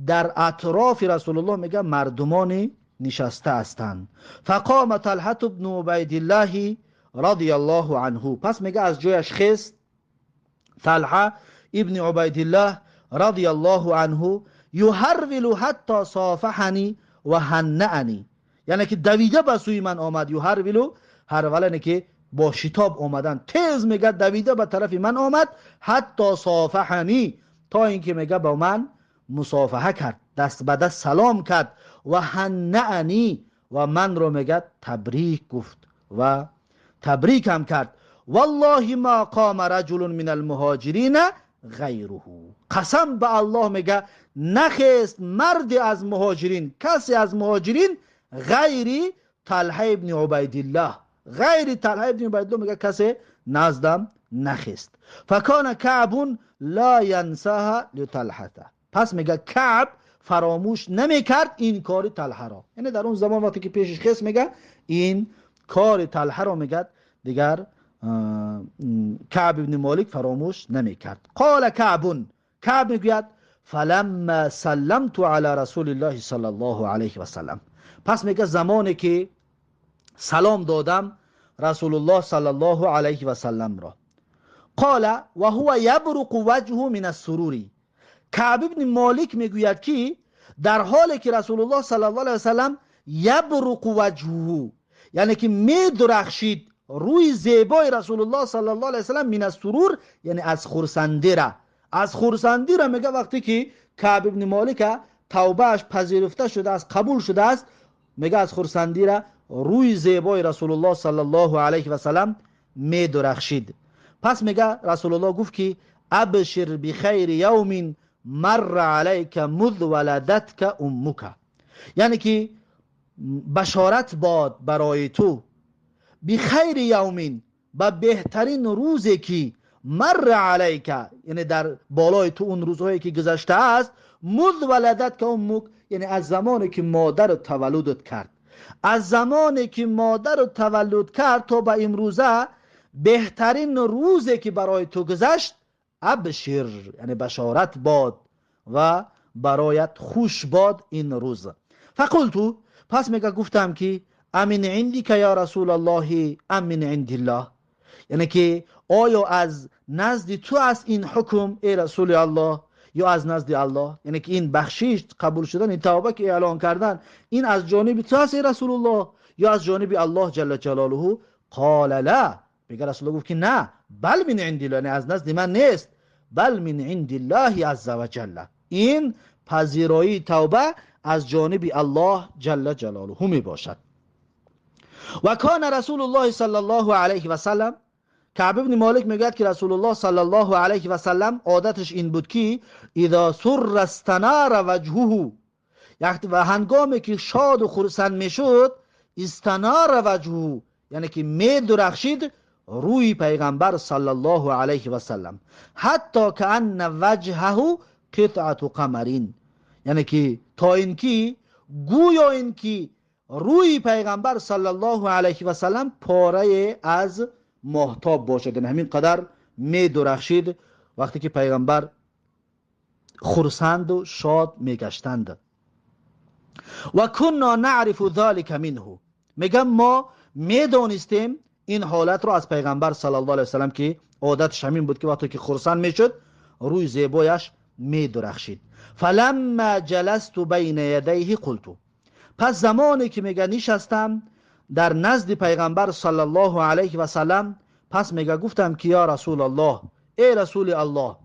در اطراف رسول الله میگه مردمان نشسته هستند. فقام طلحه بن عبید الله رضی الله عنه. پس میگه از جایش خست طلحه ابن عبید الله رضی الله عنه یهرول حتی صافحنی و هنعنی، یعنی که دویده به سوی من آمد. یهرولو هرولنه که با شتاب آمدن، تیز میگه دویده به طرف من آمد. حتی صافحنی، تا اینکه میگه با من مصافحه کرد، دست به دست سلام کرد. و هنعنی، و من رو میگه تبریک گفت و تبریک هم کرد. والله ما قام رجل من المهاجرین غیره، قسم به الله میگه نخست مرد از مهاجرین، کسی از مهاجرین غیری طلحه ابن عبید الله، غیر طلحه ابن عبید الله میگه کسی نزدم نخست. فکان کعب لا ینساها لطلحه، پس میگه کعب فراموش نمیکرد این کار طلحه را، یعنی در اون زمان وقتی که پیشش خست میگه این کار طلحه را میگه دیگر کعب ابن مالک فراموش نمیکرد. قال کعب میگوید فلما سلمت علی رسول الله صلی الله علیه و سلم، پس میگه زمانی که سلام دادم رسول الله صلی الله علیه و سلم را. قال و هو یبرق وجهه من السرور، کعب ابن مالک میگوید که در حالی که رسول الله صلی الله علیه و سلم یبرق وجهه، یعنی که میدرخشید روی زیبای رسول الله صلی الله علیه و سلم، من السرور یعنی از خرسندی را میگه وقتی که کعب ابن مالک توبهش پذیرفته شده است، قبول شده است، میگه از خرسندی را روی زیبای رسول الله صلی الله علیه و سلم می درخشید. پس میگه رسول الله گفت که ابشر بخیر یوم مر علیک مذ ولدتک امک، یعنی که بشارت باد برای تو بخیر یومین، با بهترین روزی که مر علیک، یعنی در بالای تو اون روزهایی که گذشته است، مذ ولدتک امک یعنی از زمانی که مادر تولدت کرد، از زمانی که مادر تولد کرد تا به امروزه بهترین روزی که برای تو گذشت، ابشر یعنی بشارت باد و برایت خوش باد این روز. فقلتو، پس میگه گفتم که امن عندک یا رسول الله ام من عند الله، یعنی که آیا از نزد تو است این حکم ای رسول الله یا از نزد الله، یعنی که این بخشش قبول شدن، این توبه که اعلان کردن این از جانب تو است ای رسول الله یا از جانب الله جل جلاله؟ قال لا، میگه رسول الله گفت که نه، بل من عند الله، یعنی از نزد من نیست، بل من عند الله عز وجل، این پذیرایی توبه از جانب الله جل جلاله می باشد. و کان رسول الله صلی الله علیه و سلم، کعب ابن مالک میگه که رسول الله صلی الله علیه و سلم عادتش این بود که اذا سر استنار وجهه، و هنگامی که شاد و خرسند میشد، استنار وجهه یعنی که می درخشید روی پیغمبر صلی الله علیه و سلم، حتی کأن وجهه قطعه قمرین، یعنی که تا اینکه گویا اینکه روی پیغمبر صلی الله علیه و سلم پاره از ماهتاب باشد، یعنی همین قدر می درخشید وقتی که پیغمبر خرسند و شاد می گشتند. و کنا نعرف ذلك منه، میگم ما می دانستیم این حالت رو از پیغمبر صلی الله علیه و سلم که عادتش همین بود که وقتی که خرسند می شد روی زیبایش می درخشید. فلما جلست بین یدیه قلت، پس زمانی که میگه نشستم در نزد پیغمبر صلی الله علیه و سلم، پس میگه گفتم که یا رسول الله، ای رسول الله،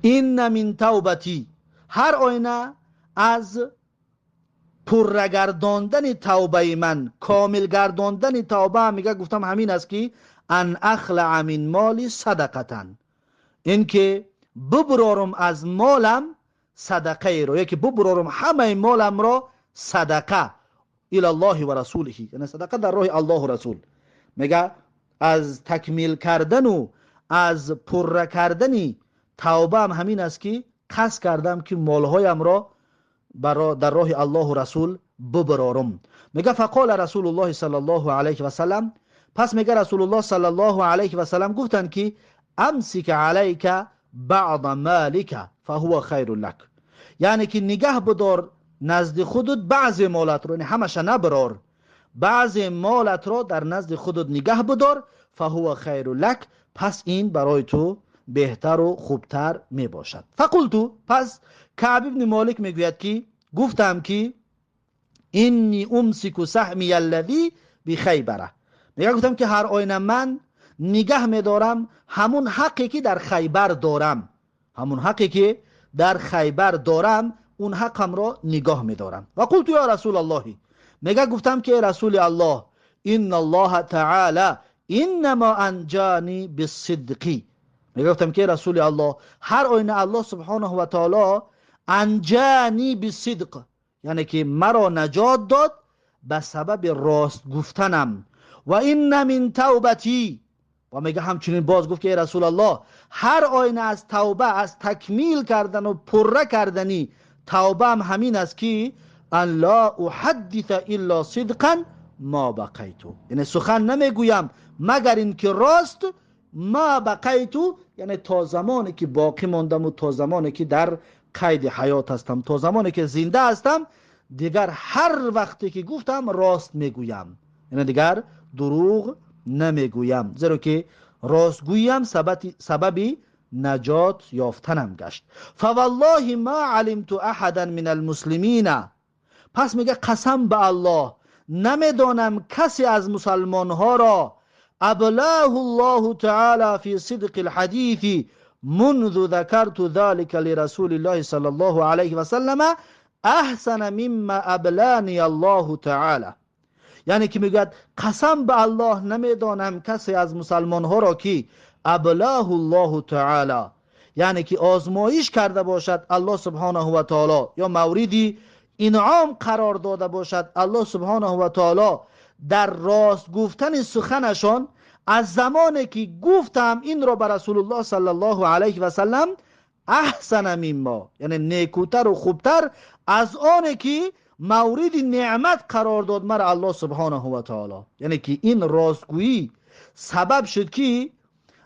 این من توبتی، هر آینه از پرگرداندن توبه من، کامل گرداندن توبه، میگه گفتم همین است که ان اخلع من مالی صدقتن، این که ببرارم از مالم صدقه رو، یکی ببرارم همه مالم را صدقه الی الله و رسوله، یعنی صدقه در راه الله و رسول. میگه از تکمیل کردن و از پر کردن توبه هم همین است که قصد کردم که مالهایم را در راه الله و رسول ببرارم. میگه فقال رسول الله صلی الله علیه و سلم، پس میگه رسول الله صلی الله علیه و سلم گفتن که امسک علیک بعض مالک فهو خیر لک، یعنی که نگه بدار نزد خودت بعض مالت رو، یعنی همش نبرار، بعض مالت رو در نزد خودت نگه بدار، فهو خیر لک، پس این برای تو بهتر و خوبتر می باشد. فقلتو، پس کعب ابن مالک میگوید که گفتم که اینی امسک سهمی الذی بخیبره، میگه گفتم که هر آینه من نگه میدارم همون حقی که در خیبر دارم، همون حقی که در خیبر دارم اون حقم را نگاه میدارم. و قلت یا رسول الله، میگه گفتم که رسول الله، ان الله تعالی انما انجانی بالصدق، میگه گفتم که رسول الله هر آینه الله سبحانه و تعالی انجانی بالصدق، یعنی که مرا نجات داد به سبب راست گفتنم. و این من توبتی، و میگه همچنین باز گفت که رسول الله هر آینه از توبه، از تکمیل کردن و پره کردنی توبه هم همین است که ان لا احدث الا صدقا ما بقیتو، یعنی سخن نمیگویم مگر این که راست، ما بقیتو یعنی تا زمانی که باقی ماندم و تا زمانی که در قید حیات هستم، تا زمانی که زنده هستم دیگر هر وقتی که گفتم راست میگویم، یعنی دیگر دروغ نمیگویم، زیرا که راستگویم سبب نجات یافتنم گشت. فوالله ما علمت احدا من المسلمین، پس میگه قسم به الله نمیدانم کسی از مسلمان ها را ابلاه الله تعالی فی صدق الحدیث منذ ذکرت ذلك لرسول الله صلی الله علیه و سلم احسن مما ابلانی الله تعالی، یعنی که میگه قسم به الله نمیدانم کسی از مسلمان ها را که ابلاه الله تعالی، یعنی که آزمایش کرده باشد الله سبحانه و تعالی، یا موردی انعام قرار داده باشد الله سبحانه و تعالی در راست گفتن سخنشان، از زمانی که گفتم این را به رسول الله صلی الله علیه و سلم احسن مما، یعنی نیکوتر و خوبتر از آنه که مورد نعمت قرار داد مرا الله سبحانه و تعالی، یعنی که این راستگویی سبب شد که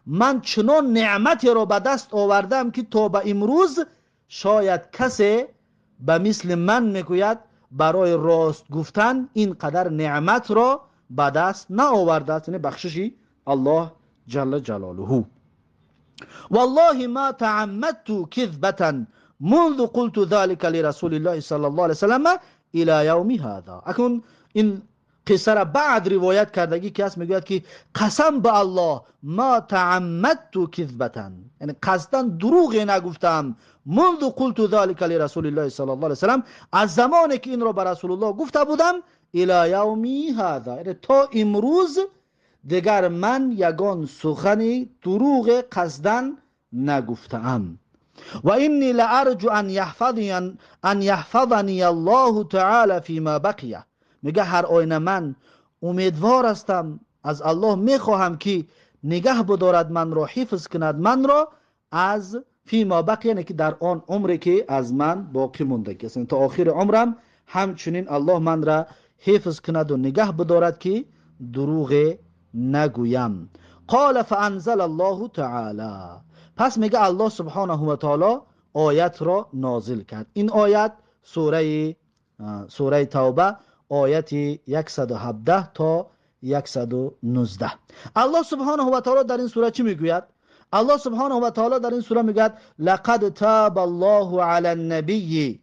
من چنان نعمتی را به دست آوردم که تا به امروز شاید کسی به مثل من میگوید برای راست گفتن اینقدر نعمت را به دست نآورده است، یعنی بخشش الله جل جلاله. والله ما تعمدت كذبة منذ قلت ذلك لرسول الله صلی الله علیه وسلم الى یوم هذا. اکنون این قصه را بعد روایت کردگی که هست میگوید که قسم به الله ما تعمدت کذبتا، یعنی قصداً دروغی نگفتم، منذ قلت ذلك لرسول الله صلی الله علیه وسلم، از زمانی که این را به رسول الله گفته بودم الى یوم هذا، یعنی تا امروز دیگر من یگان سخنی دروغ قصداً نگفتم. و اینی لارجو ان یحفظنی الله تعالی فیما بقیه، میگه هر آینه من امیدوار هستم، از الله میخواهم که نگه بدارد من را، حفظ کند من را از فیما بقیه، یعنی که در آن عمری که از من باقی مونده است، تا آخر عمرم همچنین الله من را حفظ کند و نگه بدارد که دروغ نگویم. قال فانزل الله تعالی، پس میگه الله سبحانه و تعالی آیت را نازل کرد. این آیت سوره توبه آیت 117 تا 119. الله سبحانه و تعالی در این سوره چی میگوید؟ الله سبحانه و تعالی در این سوره میگوید لقد تاب الله علی النبی،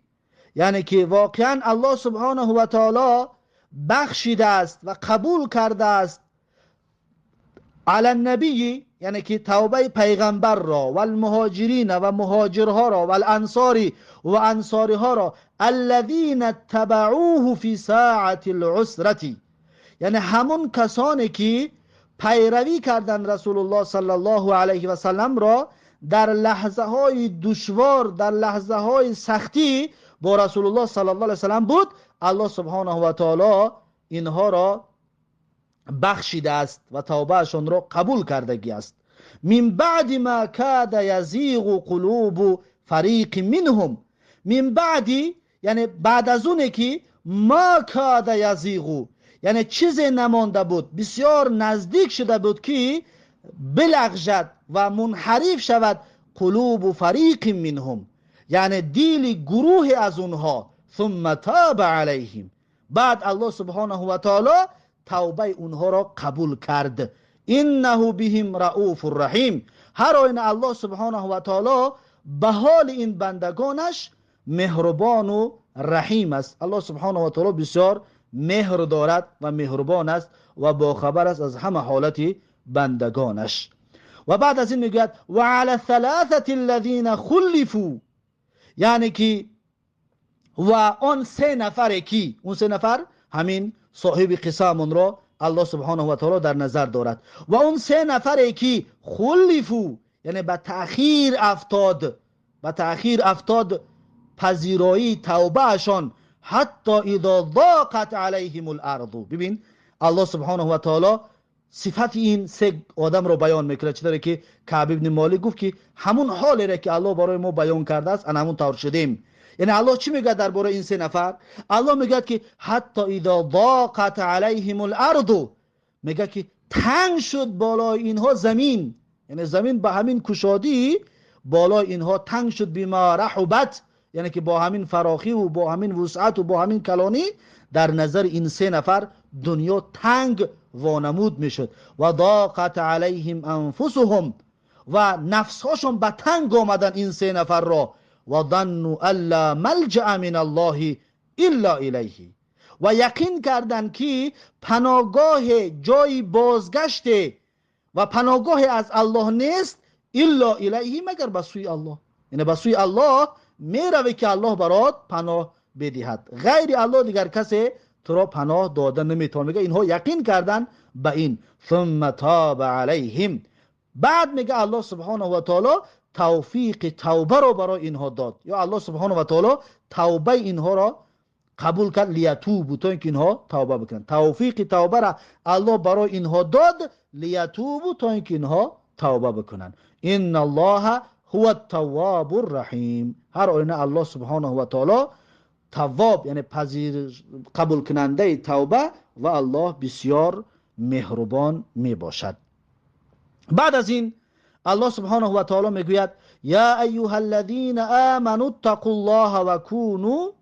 یعنی که واقعا الله سبحانه و تعالی بخشیده است و قبول کرده است علی النبی، یعنی که توبه پیغمبر را و المهاجرین و مهاجرها را و الانصاری و انصاری ها را، الذین اتبعوه فی ساعة العسرة، یعنی همون کسانی که پیروی کردن رسول الله صلی الله علیه و سلم را در لحظه های دشوار، در لحظه های سختی با رسول الله صلی الله علیه و سلم بود، الله سبحانه و تعالی اینها را بخشیده است و توبهشون را قبول کرده است. من بعد ما کاد یزیغ قلوب فریق منهم، من بعدی یعنی بعد از اونه که ما کاد یزیغ، یعنی چیزی نمانده بود، بسیار نزدیک شده بود که بلغزد و منحرف شود قلوب فریق منهم، یعنی دیل گروه از اونها، ثم تاب علیهم. بعد الله سبحانه و تعالی توبه اونها را قبول کرد. انه بهم رؤوف الرحیم. هر آینه الله سبحانه و تعالی به حال این بندگانش مهربان و رحیم است. الله سبحانه و تعالی بسیار مهر دارد و مهربان است و باخبر است از همه حالت بندگانش. و بعد از این میگوید و علی الثلاثه الذین خلفوا، یعنی که و آن سه نفر کی، اون سه نفر همین صاحب قسمون را الله سبحانه و تعالی در نظر دارد. و اون سه نفر کی خلفوا، یعنی به تأخیر افتاد پذیرایی توبه اشان، حتی اذا ضاقت علیهم الارض. ببین الله سبحانه و تعالی صفت این سه آدم رو بیان میکنه، چطوری که کعب ابن مالک گفت که همون حالی را که الله برای ما بیان کرده است همون طور شدیم. یعنی الله چی میگه درباره این سه نفر؟ الله میگه که حتی اذا ضاقت علیهم الارض، میگه که تنگ شد بالای اینها زمین، یعنی زمین به همین کشادی بالای اینها تنگ شد، بما رحبت، یعنی که با همین فراخی و با همین وسعت و با همین کلانی در نظر این سه نفر دنیا تنگ وانمود میشد. و ضاقت علیهم انفسهم، و نفسهاشون به تنگ آمدن این سه نفر را. و ظنوا الا ملجأ من الله الا الیه، و یقین کردن که پناهگاه جای بازگشت و پناهگاه از الله نیست الا الیه، مگر به سوی الله. یعنی به سوی الله میروی که الله برات پناه بدهد، غیر الله دیگر کسی تو را پناه دادن نمیتونه. میگه اینها یقین کردن به این. ثم تاب علیهم، بعد میگه الله سبحانه و تعالی توفیق توبه رو برای اینها داد، یا الله سبحانه و تعالی توبه اینها را قبول کرد، لیتوبوا، تا اینکه اینها توبه بکنن. توفیق توبه را الله برای اینها داد، لیتوبوا، تا اینکه اینها توبه بکنن. ان الله هو التواب الرحیم. هر آینه الله سبحانه و تعالی تواب، یعنی پذیر قبول کننده توبه، و الله بسیار مهربان می باشد. بعد از این الله سبحانه و تعالی میگوید یا ایها الذین آمنوا اتقوا الله و کونوا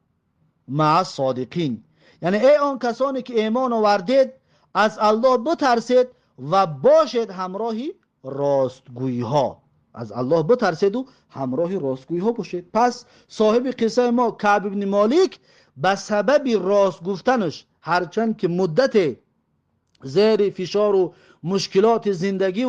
مع الصادقین، یعنی ای آن کسانی که ایمان آوردید از الله بترسید و باشید همراهی راستگویی ها. از الله بترسید و همراهی راستگویی ها باشید. پس صاحب قصه ما کعب ابن مالک به سبب راست گفتنش، هرچند که مدت زیر فشار و مشکلات زندگی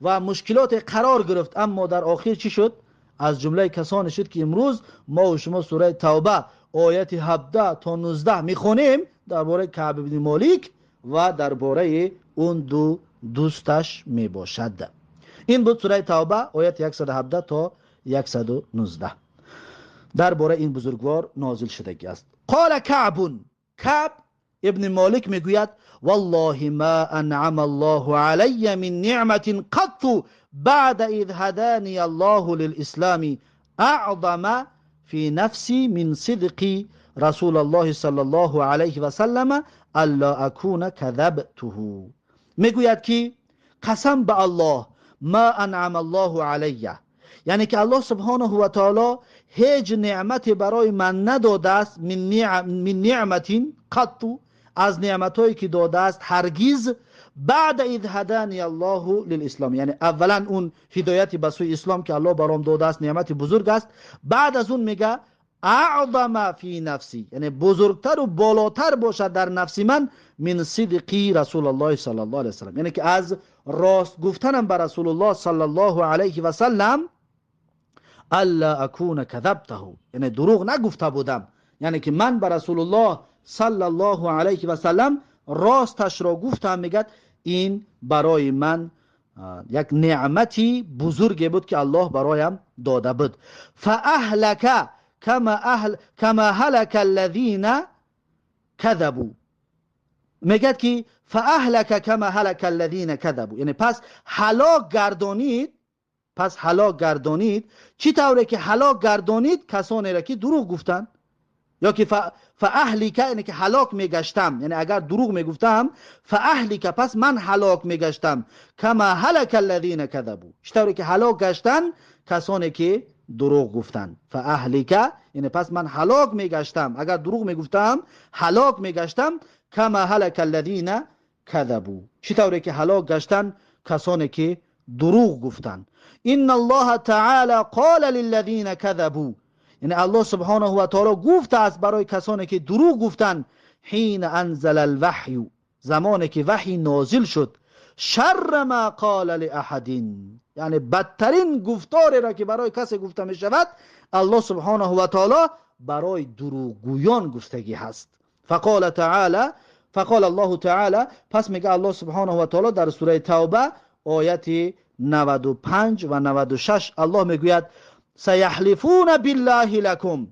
و مشکلات قرار گرفت، اما در آخر چی شد؟ از جمله کسانی شد که امروز ما و شما سوره توبه آیت 17 تا 19 میخونیم درباره کعب ابن مالک و درباره اون دو دوستش میباشد. این بود سوره توبه آیت 117 تا 119 درباره این بزرگوار نازل شده است. قال کعب ابن مالک میگوید والله ما انعم الله علی من نعمت قط بعد اذ هدانی الله للاسلام اعظم في نفسی من صدق رسول الله صلی الله علیه و سلم الا اكون كذبته. میگوید که قسم به الله، ما انعم الله علی، یعنی که الله سبحانه و تعالی هیچ نعمت برای من نداده است، من نعمت قط، از نعمتایی که داده است هرگز، بعد اذ هدانی الله للاسلام، یعنی اولا اون هدایت به سوی اسلام که الله برام داده است نعمت بزرگ است. بعد از اون میگه اعظم فی نفسی، یعنی بزرگتر و بالاتر باشد در نفس من، من صدقی رسول الله صلی الله علیه و سلم، یعنی که از راست گفتنم بر رسول الله صلی الله علیه و سلم، الا اكون كذبته، یعنی دروغ نگفته بودم، یعنی که من بر رسول الله صلی الله علیه و سلم راستش را گفتم. میگه این برای من یک نعمتی بزرگی بود که الله برایم داده بود. فاهلك كما هلك الذين كذبوا، میگه که فاهلك كما هلك الذين كذبوا، یعنی پس هلاک گردانید. چی طوره که هلاک گردانید؟ کسانی را که دروغ گفتن، یا که فاهلک، یعنی که هلاک میگشتم، یعنی اگر دروغ میگفتم فاهلک، پس من هلاک میگشتم، کما هلک الذین کذبوا، چطوری که هلاک گشتن کسانی که دروغ گفتند. فاهلک، یعنی پس من هلاک میگشتم، اگر دروغ میگفتم هلاک میگشتم، کما هلک الذین کذبوا، چطوری که هلاک گشتن کسانی که دروغ گفتند. ان الله تعالی قال للذین کذبوا، یعنی الله سبحانه و تعالی گفته است برای کسانی که دروغ گفتند، حین انزل الوحی، زمانی که وحی نازل شد، شر ما قال لاحد، یعنی بدترین گفتاری را که برای کسی گفته می شود الله سبحانه و تعالی برای دروغگویان گفتگی هست. فقال تعالی، فقال الله تعالی، پس میگه الله سبحانه و تعالی در سوره توبه آیت 95 و 96 الله میگوید سیحلفون بالله لکم،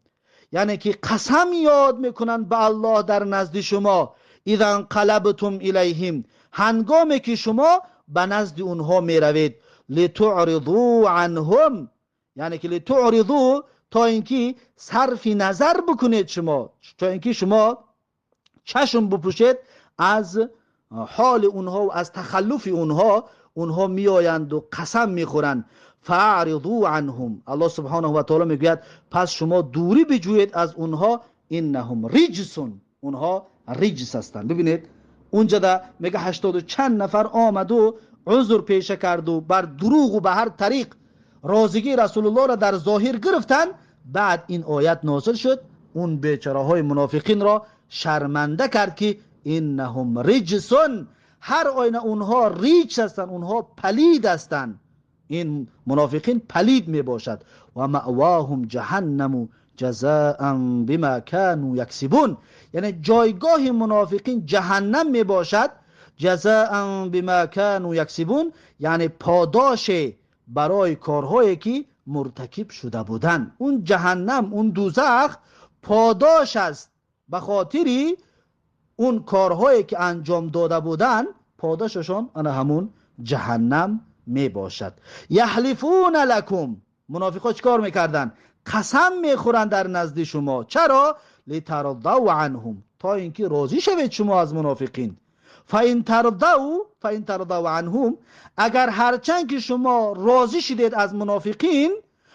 یعنی که قسم یاد میکنن به الله در نزد شما، اذا انقلبتم الیهم، هنگامی که شما به نزد اونها میروید، لتعرضوا عنهم، یعنی که لتعرضوا، تا اینکه صرف نظر بکنید شما، تا اینکه شما چشم بپوشید از حال اونها و از تخلف اونها. اونها میآیند و قسم میخورند. فاعرضوا عنهم، الله سبحانه و تعالی میگوید پس شما دوری بجویید از اونها، انهم رجسون، اونها رجس هستند. ببینید اونجا ده میگه 80 و چند نفر آمد و عذر پیشه کرد و بر دروغ و به هر طریق رازگی رسول الله را در ظاهر گرفتن. بعد این آیت نازل شد، اون بیچاره های منافقین را شرمنده کرد که انهم رجسون، هر آینه اونها ریچ هستند، اونها پلید هستند، این منافقین پلید می باشد. و مأواهم جهنم جزاء بما كانوا یکسبون، یعنی جایگاه منافقین جهنم می باشد، جزاء بما كانوا یکسبون، یعنی پاداش برای کارهایی که مرتکب شده بودن. اون جهنم، اون دوزخ پاداش است به خاطر اون کارهایی که انجام داده بودن، پاداششون انا همون جهنم می باشد. یحلفون لکم، منافقا چیکار میکردن؟ قسم میخورن در نزد شما. چرا؟ لترضوا عنهم، تا اینکه راضی شوید شما از منافقین. فإن ترضوا عنهم، اگر هرچند که شما راضی شدید از منافقین،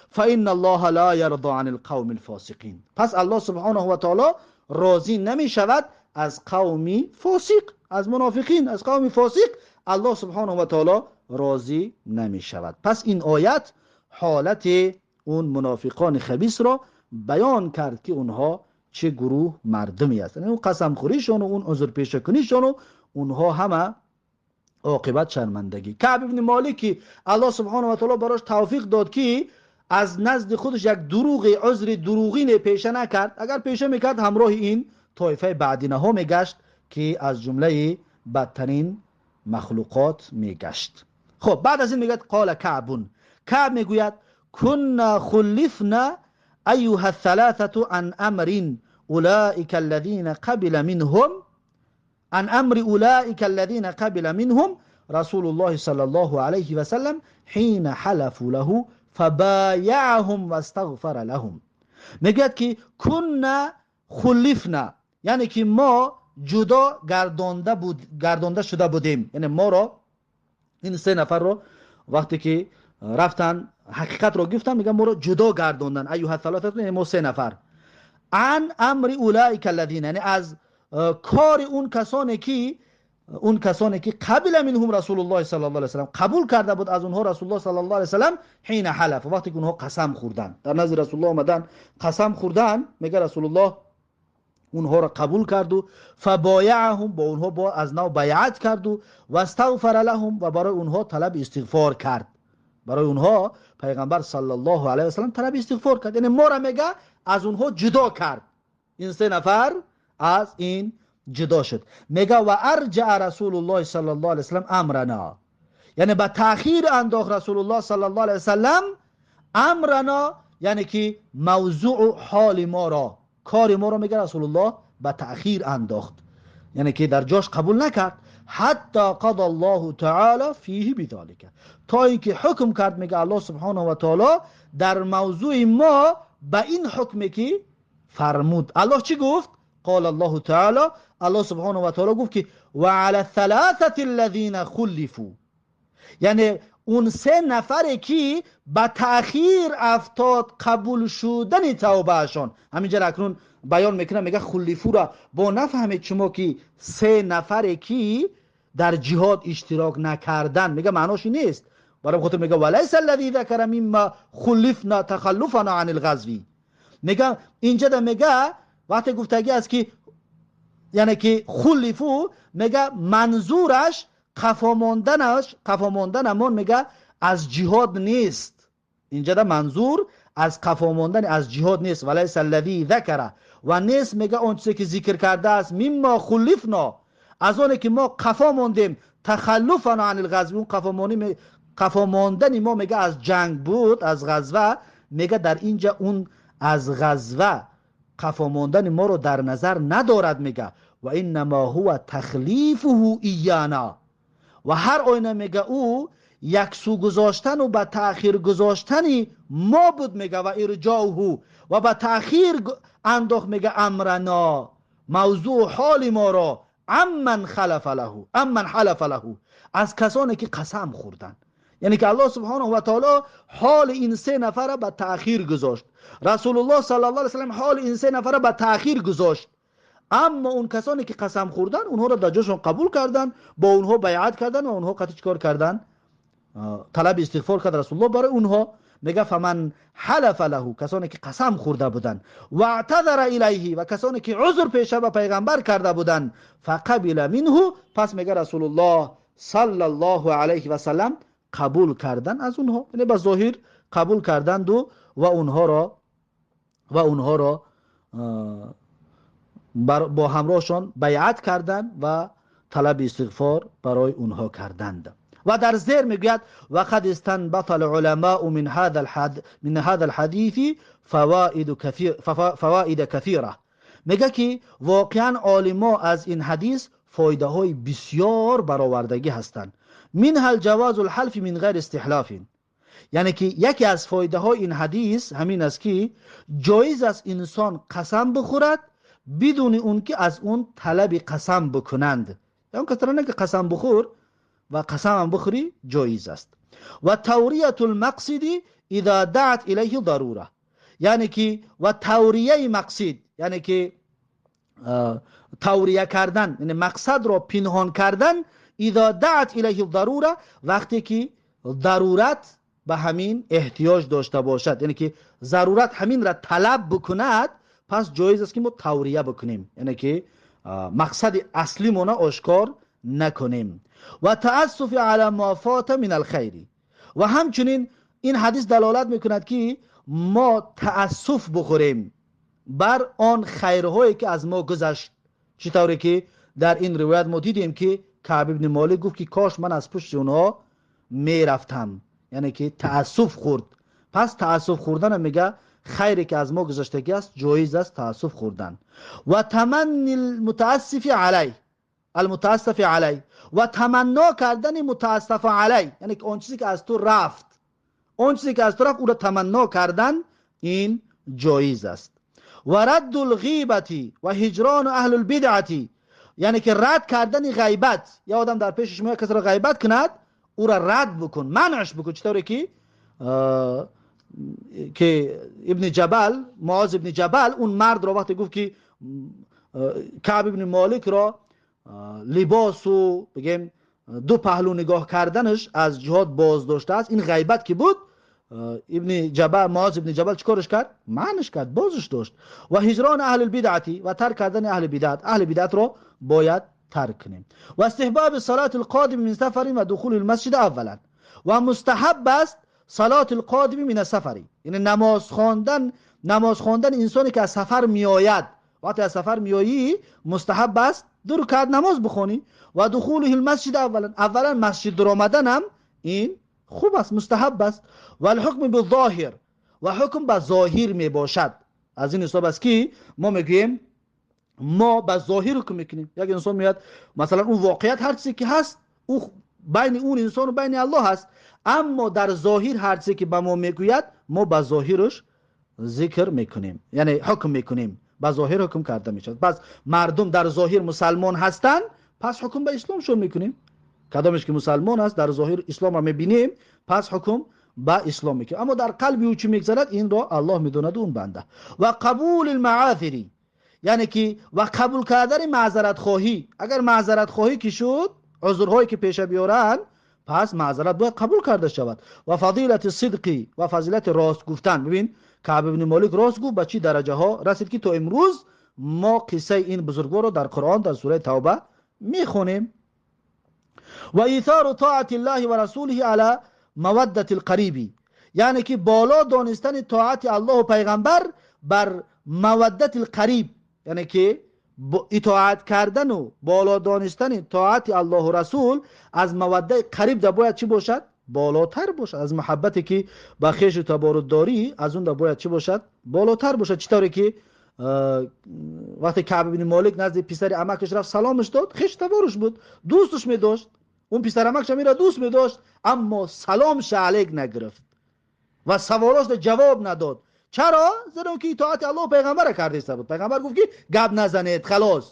فإن الله لا يرضى عن القوم الفاسقین، پس الله سبحانه و تعالی راضی نمی شود از قومی فاسق، از منافقین، از قوم فاسق الله سبحانه و تعالی راضی نمی شود. پس این آیت حالت اون منافقان خبیث را بیان کرد که اونها چه گروه مردمی هستند. اون قسم خوریشون و اون عذر پیشه کنیشون و اونها همه عاقبت شرمندگی. کعب ابن مالکی الله سبحانه و تعالی براش توفیق داد که از نزد خودش یک دروغ، عذر دروغین پیشه نکرد. اگر پیشه میکرد همراه این طایفه بعدینه ها میگشت که از جمله بدترین مخلوقات میگشت. خب بعد از این میگه قال کعبون، کعب میگوید کنا خلفنا ایها الثلاثه عن امر اولئک الذین قبل منهم، عن امر اولئک الذین قبل منهم رسول الله صلی الله علیه و سلم حين حلفوا له فبايعهم واستغفر لهم. میگه که کنا خلفنا، یعنی که ما جدا گردانده شده بودیم، یعنی ما را، این سه نفر رو وقتی که رفتن حقیقت رو گفتن، میگن ما رو جدا گرداندن، ایها الثلاثه، یعنی ما سه نفر، عن امر اولئک الذین، یعنی از کار اون کسانی که قبل منهم رسول الله صلی الله علیه و سلم، قبول کرده بود از اونها رسول الله صلی الله علیه و سلم، حین حلف، وقتی که اونها قسم خوردن، در نزد رسول الله اومدن قسم خوردن، میگه رسول الله اونها را قبول کرد و فبایعهم، با اونها با از نو بیعت کرد و استغفر لهم، و برای اونها طلب استغفار کرد. برای اونها پیغمبر صلی الله علیه و سلم طلب استغفار کرد، یعنی ما را میگه از اونها جدا کرد. این سه نفر از این جدا شد. میگه و ارجع رسول الله صلی الله علیه و سلم امرنا، یعنی به تأخیر انداخت رسول الله صلی الله علیه و سلم امرنا، یعنی که موضوع حال ما را، کار ما را میگه رسول الله به تأخیر انداخت، یعنی که در جاش قبول نکرد. حتی قضى الله تعالی فیه بذلک، تا اینکه حکم کرد، میگه الله سبحانه و تعالی در موضوع ما به این حکمی که فرمود. الله چی گفت؟ قال الله تعالی، الله سبحانه و تعالی گفت که وعلى الثلاثه الذين خلفوا، یعنی اون 3 نفری که با تأخیر افتاد قبول شدن توبهشون. همینجا اکنون بیان میکنه، میگه خلیفو را با نفهمید شما که 3 نفری که در جهاد اشتراک نکردن، میگه معناش نیست. برای خاطر میگه ولیس الذی ذکر مما خلفنا تخلفنا عن الغزو. میگه اینجا ده میگه وقتی گفتگی است که یعنی که خلیفو، میگه منظورش قفا ماندنمون میگه از جهاد نیست. اینجا ده منظور از قفا ماندن از جهاد نیست. ولیس الذی ذکر و نیست میگه اون چیزی که ذکر کرده است مما خلفنا، از اون که ما قفا ماندیم، تخلفنا عن الغزو، اون قفا ماندن ما میگه از جنگ بود، از غزوه. میگه در اینجا اون از غزوه قفا ماندن ما رو در نظر ندارد. میگه و انما هو تخلیفه ایانا، و هر آینه میگه او یک سو گذاشتن و به تأخیر گذاشتنی ما بود. میگه و ارجاعه، و به تأخیر انداخت میگه امرنا، موضوع حال ما را، امن حلف له، از کسانی که قسم خوردن. یعنی که الله سبحانه و تعالی حال این 3 نفر به تأخیر گذاشت. رسول الله صلی الله علیه و سلم حال این 3 نفر به تأخیر گذاشت. اما اون کسانی که قسم خوردن اونها را در جاشون قبول کردن، با اونها بیعت کردن و اونها قطعی چیکار کردن؟ طلب استغفار کرد رسول الله برای اونها. میگه فمن حلف له، کسانی که قسم خورده بودن، و اعتذر الیه، و کسانی که عذر پیشه به پیغمبر کرده بودن، فقبل منه، پس میگه رسول الله صلی الله علیه و سلم قبول کردن از اونها. یعنی به ظاهر قبول کردند و اونها را با همراهشان بیعت کردند و طلب استغفار برای اونها کردند. و در زیر میگوید و قد استنبط العلماء من هذا الحديث فوائد كثيره. میگه که واقعا علما از این حدیث فایده های بسیار برآوردگی هستند. منها الجواز الحلف من غیر استحلاف، یعنی که یکی از فایده های این حدیث همین است که جایز است انسان قسم بخورد بدون اون که از اون طلب قسم بکنند. یعنی کسرا نه که قسم بخور و قسم هم بخوری، جایز است. و توریت المقصد اذا دعت الیه ضروره، یعنی که و توریه مقصد، یعنی که توریه کردن، یعنی مقصد را پنهان کردن، اذا دعت الیه ضروره، وقتی که ضرورت به همین احتیاج داشته باشد، یعنی که ضرورت همین را طلب بکند، پس جایز است که ما توریه بکنیم، یعنی که مقصد اصلی مون آشکار نکنیم. و تأسف علی ما فات من الخیر، و همچنین این حدیث دلالت میکند که ما تأسف بخوریم بر آن خیرهایی که از ما گذشت. چطوری که در این روایت ما دیدیم که کعب ابن مالک گفت که کاش من از پشت اونها میرفتم، یعنی که تأسف خورد. پس تأسف خوردن میگه خیری که از ما گذشتگی است، جایز است تأسف خوردن. و تمنی المتاسف علی، و تمنا کردن متاسف علی، یعنی که اون چیزی که از تو رفت، اون او را تمنا کردن، این جایز است. و رد الغیبتی و هجران اهل البدعتی، یعنی که رد کردن غیبت. یا آدم در پیش شما کسی را غیبت کند، او را رد بکن، منعش بکن. چطوری که ابن جبل، معاذ ابن جبل، اون مرد را وقتی گفت که کعب ابن مالک را لباس و بگیم 2 پهلو نگاه کردنش از جهاد باز داشته است، این غیبت که بود، ابن جبل، معاذ ابن جبل چیکارش کرد؟ معنیش کرد، بازش داشت. و هجران اهل البدعتی، و ترک کردن اهل بدعت را باید ترک کنیم. و استحباب صلاه القادم من سفر و دخول المسجد اولا، و مستحب است صلات القادم من سفری، یعنی نماز خواندن انسانی که از سفر میآید. وقتی از سفر میایی مستحب است 2 رکعت نماز بخونی. و دخوله المسجد اولا مسجد در آمدن هم این خوب است، مستحب است. و الحکم بالظاهر، و حکم به ظاهر می باشد. از این حساب است که ما میگیم ما به ظاهر حکم میکنیم. یک انسان میاد مثلا اون واقعیت هر چیزی که هست او بین اون انسان و بین الله هست، اما در ظاهر هر چیزی که به ما میگوید ما به ظاهرش ذکر میکنیم، یعنی حکم میکنیم، به ظاهر حکم کرده میشد. پس مردم در ظاهر مسلمان هستند، پس حکم به اسلامشون میکنیم. کدامش که مسلمان است در ظاهر اسلام را میبینیم، پس حکم با اسلام میکنه، اما در قلب او چی میگذرد این را الله میدوند اون بنده. و قبول المعاذری، یعنی که و قبول کردن معذرت خواهی، اگر معذرت خواهی که شد، عذرهایی که پیش بیارن، پس معذرت باید قبول کرده شود. و فضیلت صدقی، و فضیلت راست گفتن. ببین کعب بن مالک راست گفت به چی درجه ها رسید که تو امروز ما قصه این بزرگوار رو در قرآن در سوره توبه میخونیم. و ایثار طاعت الله و رسوله علی مودت القریبی، یعنی که بالا دانستن طاعت الله و پیغمبر بر مودت القریب، یعنی که اطاعت کردن و بالا دانستن طاعت الله و رسول از مودت قریب ده باید چی باشد؟ بالاتر باشد. از محبتی که با خیش و تبارد داری از اون ده باید چی باشد؟ بالاتر باشد. چطوری که وقتی کعب بن مالک نزد پسر عمکش رفت سلامش داد، خیش تبارش بود، دوستش می داشت، اون پسر عمکش میره دوست می داشت، اما سلامش علیک نگرفت و سوالاش جواب نداد. چرا؟ زیرا که اطاعت الله و پیغمبر کرده است. پیغمبر گفت که گپ نزنید، خلاص.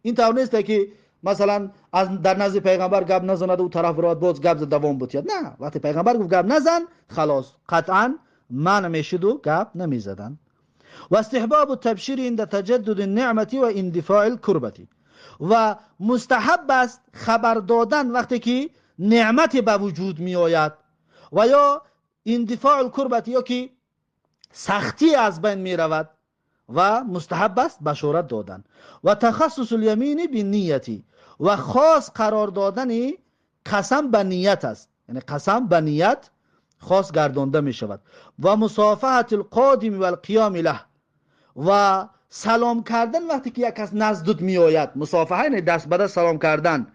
این طور نیست که مثلا از در نزد پیغمبر گپ نزند و طرف راه باز گپ دوام بتید. نه، وقتی پیغمبر گفت گپ نزن، خلاص قطعا من میشد و گپ نمیزدن. و استحباب التبشیر عند تجدد النعمت و اندفاع الكربه، و مستحب است خبر دادن وقتی که نعمت به وجود می آید و یا اندفاع الكربه، یا که سختی از بین می رود، و مستحب است بشارت دادن. و تخصص الیمین بالنیتی، و خاص قرار دادن قسم به نیت است، یعنی قسم به نیت خاص گردانده می شود. و مصافحت القادم و القیام له، و سلام کردن وقتی که یک کس نزدت می آید، مصافحه یعنی دست به دست سلام کردن،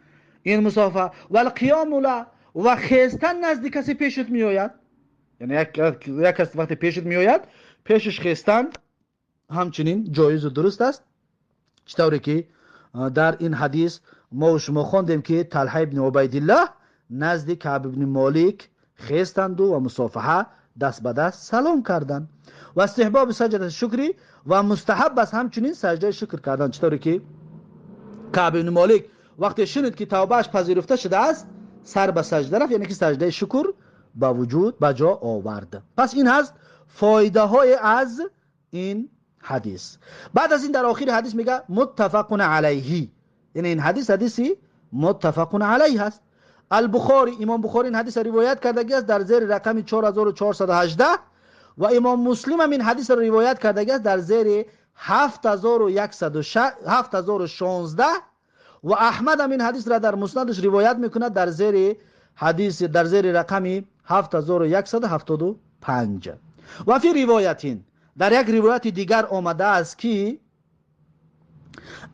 این مصافحه. و القیام له، و خیستن نزد کسی پیشت می آید، یعنی یک کس وقتی پیشت می آید پیشش خیستن همچنین جایز و درست است. چطوری که در این حدیث ما و شما خواندیم که طلحه بن عبیدالله نزد کعب بن مالک خیستند و مصافحه دست به دست سلام کردند. و استحباب سجده شکری، و مستحب است همچنین سجده شکر کردن. چطوری که کعب بن مالک وقتی شنید که توبهش پذیرفته شده است سر به سجده رفت، یعنی که سجده شکر با وجود به جا آورد. پس این هست فایده های از این حدیث. بعد از این در آخر حدیث میگه متفق علیه، یعنی این حدیثی متفق علیه است. البخاری، امام بخاری این حدیث روایت کرده است در زیر رقم 4418 و امام مسلم هم این حدیث رو روایت کرده است در زیر 7116 و احمد هم این حدیث را در مسندش روایت میکنه در زیر حدیث در زیر رقم 7175. و فی روایتین، در یک روایت دیگر آمده است که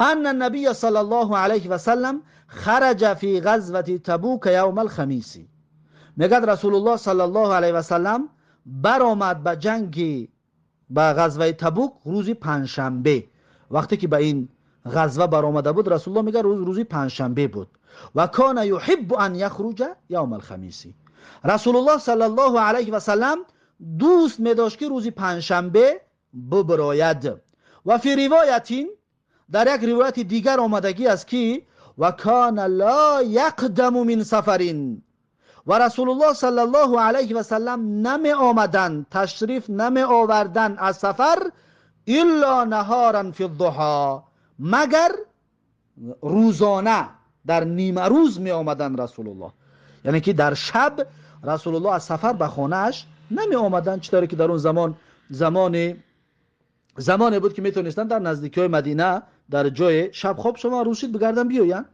ان النبی صلی الله علیه و سلم خرج فی غزوه تبوک یوم الخمیس، میگه رسول الله صلی الله علیه و سلم برآمد به جنگ به غزوه تبوک روز پنجشنبه. وقتی که به این غزوه برآمده بود رسول الله میگه روز پنجشنبه بود. و کان یحب ان یخرج یوم الخمیس، رسول الله صلی الله علیه و سلم دوست می داشت که روز پنجشنبه ببراید. و فی روایتین، در یک روایت دیگر آمدگی است که و کان لا یقدم من سفرین، و رسول الله صلی الله علیه و سلم نمی آمدن، تشریف نمی آوردن از سفر الا نهارا فی الضحى، مگر روزانه در نیمه روز می آمدن رسول الله، یعنی که در شب رسول الله از سفر به خانه اش نمی آمدن. چطوری که در اون زمانی بود که میتونستن در نزدیکی های مدینه در جای شب خواب شما روشید بگردن بیاین.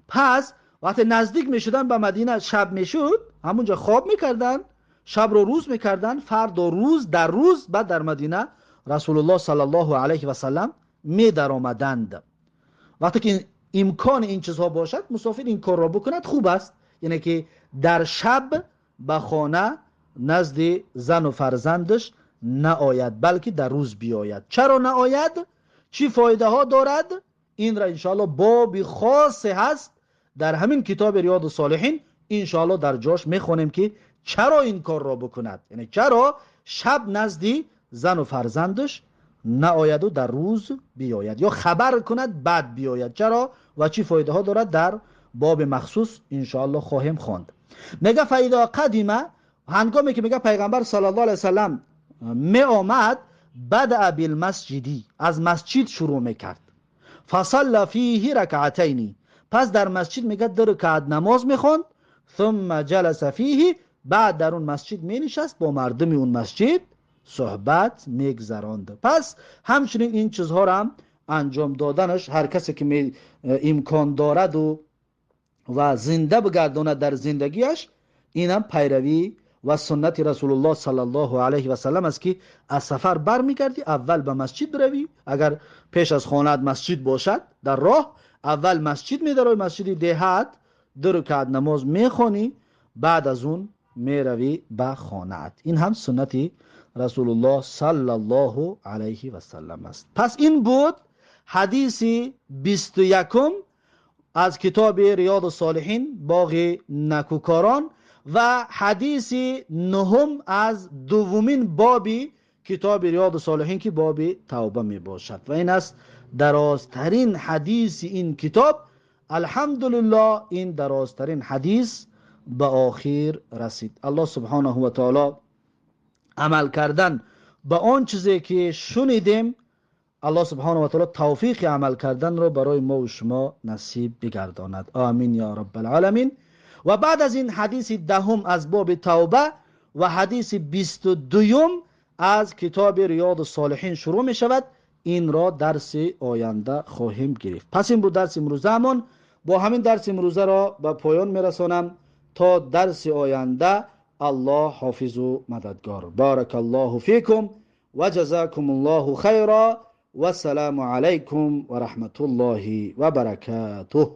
پس وقتی نزدیک میشدن به مدینه شب میشد همونجا خواب میکردن، شب رو روز میکردن، فردا روز در روز بعد در مدینه رسول الله صلی الله علیه و سلم می در آمدند. وقتی که امکان این چیزها باشد مسافر این کار را بکند خوب است، یعنی که در شب به خانه نزد زن و فرزندش نآید بلکه در روز بیاید. چرا نآید؟ چی فایده ها دارد؟ این را انشاءالله باب خاص هست در همین کتاب ریاض الصالحین، انشاءالله در جاش میخونیم که چرا این کار را بکند، یعنی چرا شب نزد زن و فرزندش نآید و در روز بیاید، یا خبر کند بعد بیاید، چرا و چی فایده ها دارد در باب مخصوص انشاءالله خواهیم خواند. میگه فاذا قدیمه، هنگامی که میگه پیغمبر صلی الله علیه وسلم می آمد، بدأ بالمسجدی، از مسجد شروع میکرد. فصلى فیه رکعتین، پس در مسجد میگه 2 رکعت نماز میخوند. ثم جلس فیه، بعد در اون مسجد می نشست، با مردم اون مسجد صحبت میگذراند. پس همچنین این چیزها را هم انجام دادنش هر کسی که امکان دارد و زنده بگرداند در زندگیش، اینم پیروی و سنت رسول الله صلی الله علیه و سلم است که از سفر برمیگردی اول به مسجد بروی، اگر پیش از خانه مسجد باشد در راه اول مسجد میروی، مسجد دهات 2 رکعت نماز میخوانی، بعد از اون میروی به خانه. این هم سنت رسول الله صلی الله علیه و سلم است. پس این بود حدیث 21 از کتاب ریاض الصالحین، باغ نکوکاران، و حدیث 9 از دومین باب کتاب ریاض الصالحین که باب توبه می باشد و این است درازترین حدیث این کتاب. الحمدلله این درازترین حدیث به آخر رسید. الله سبحانه و تعالی عمل کردن به آن چیزی که شنیدیم، الله سبحانه و تعالی توفیق عمل کردن رو برای ما و شما نصیب بگرداند. آمین یا رب العالمین. و بعد از این حدیث 10 از باب توبه و حدیث 22 از کتاب ریاض الصالحین شروع می شود. این را درس آینده خواهیم گرفت. پس این بود درس امروزمان. با همین درس امروزه را به پایان می رسانم تا درس آینده. الله حافظ و مددگار. بارک الله فیکم و جزاکم الله خیرا و السلام علیکم و رحمت الله و برکاته.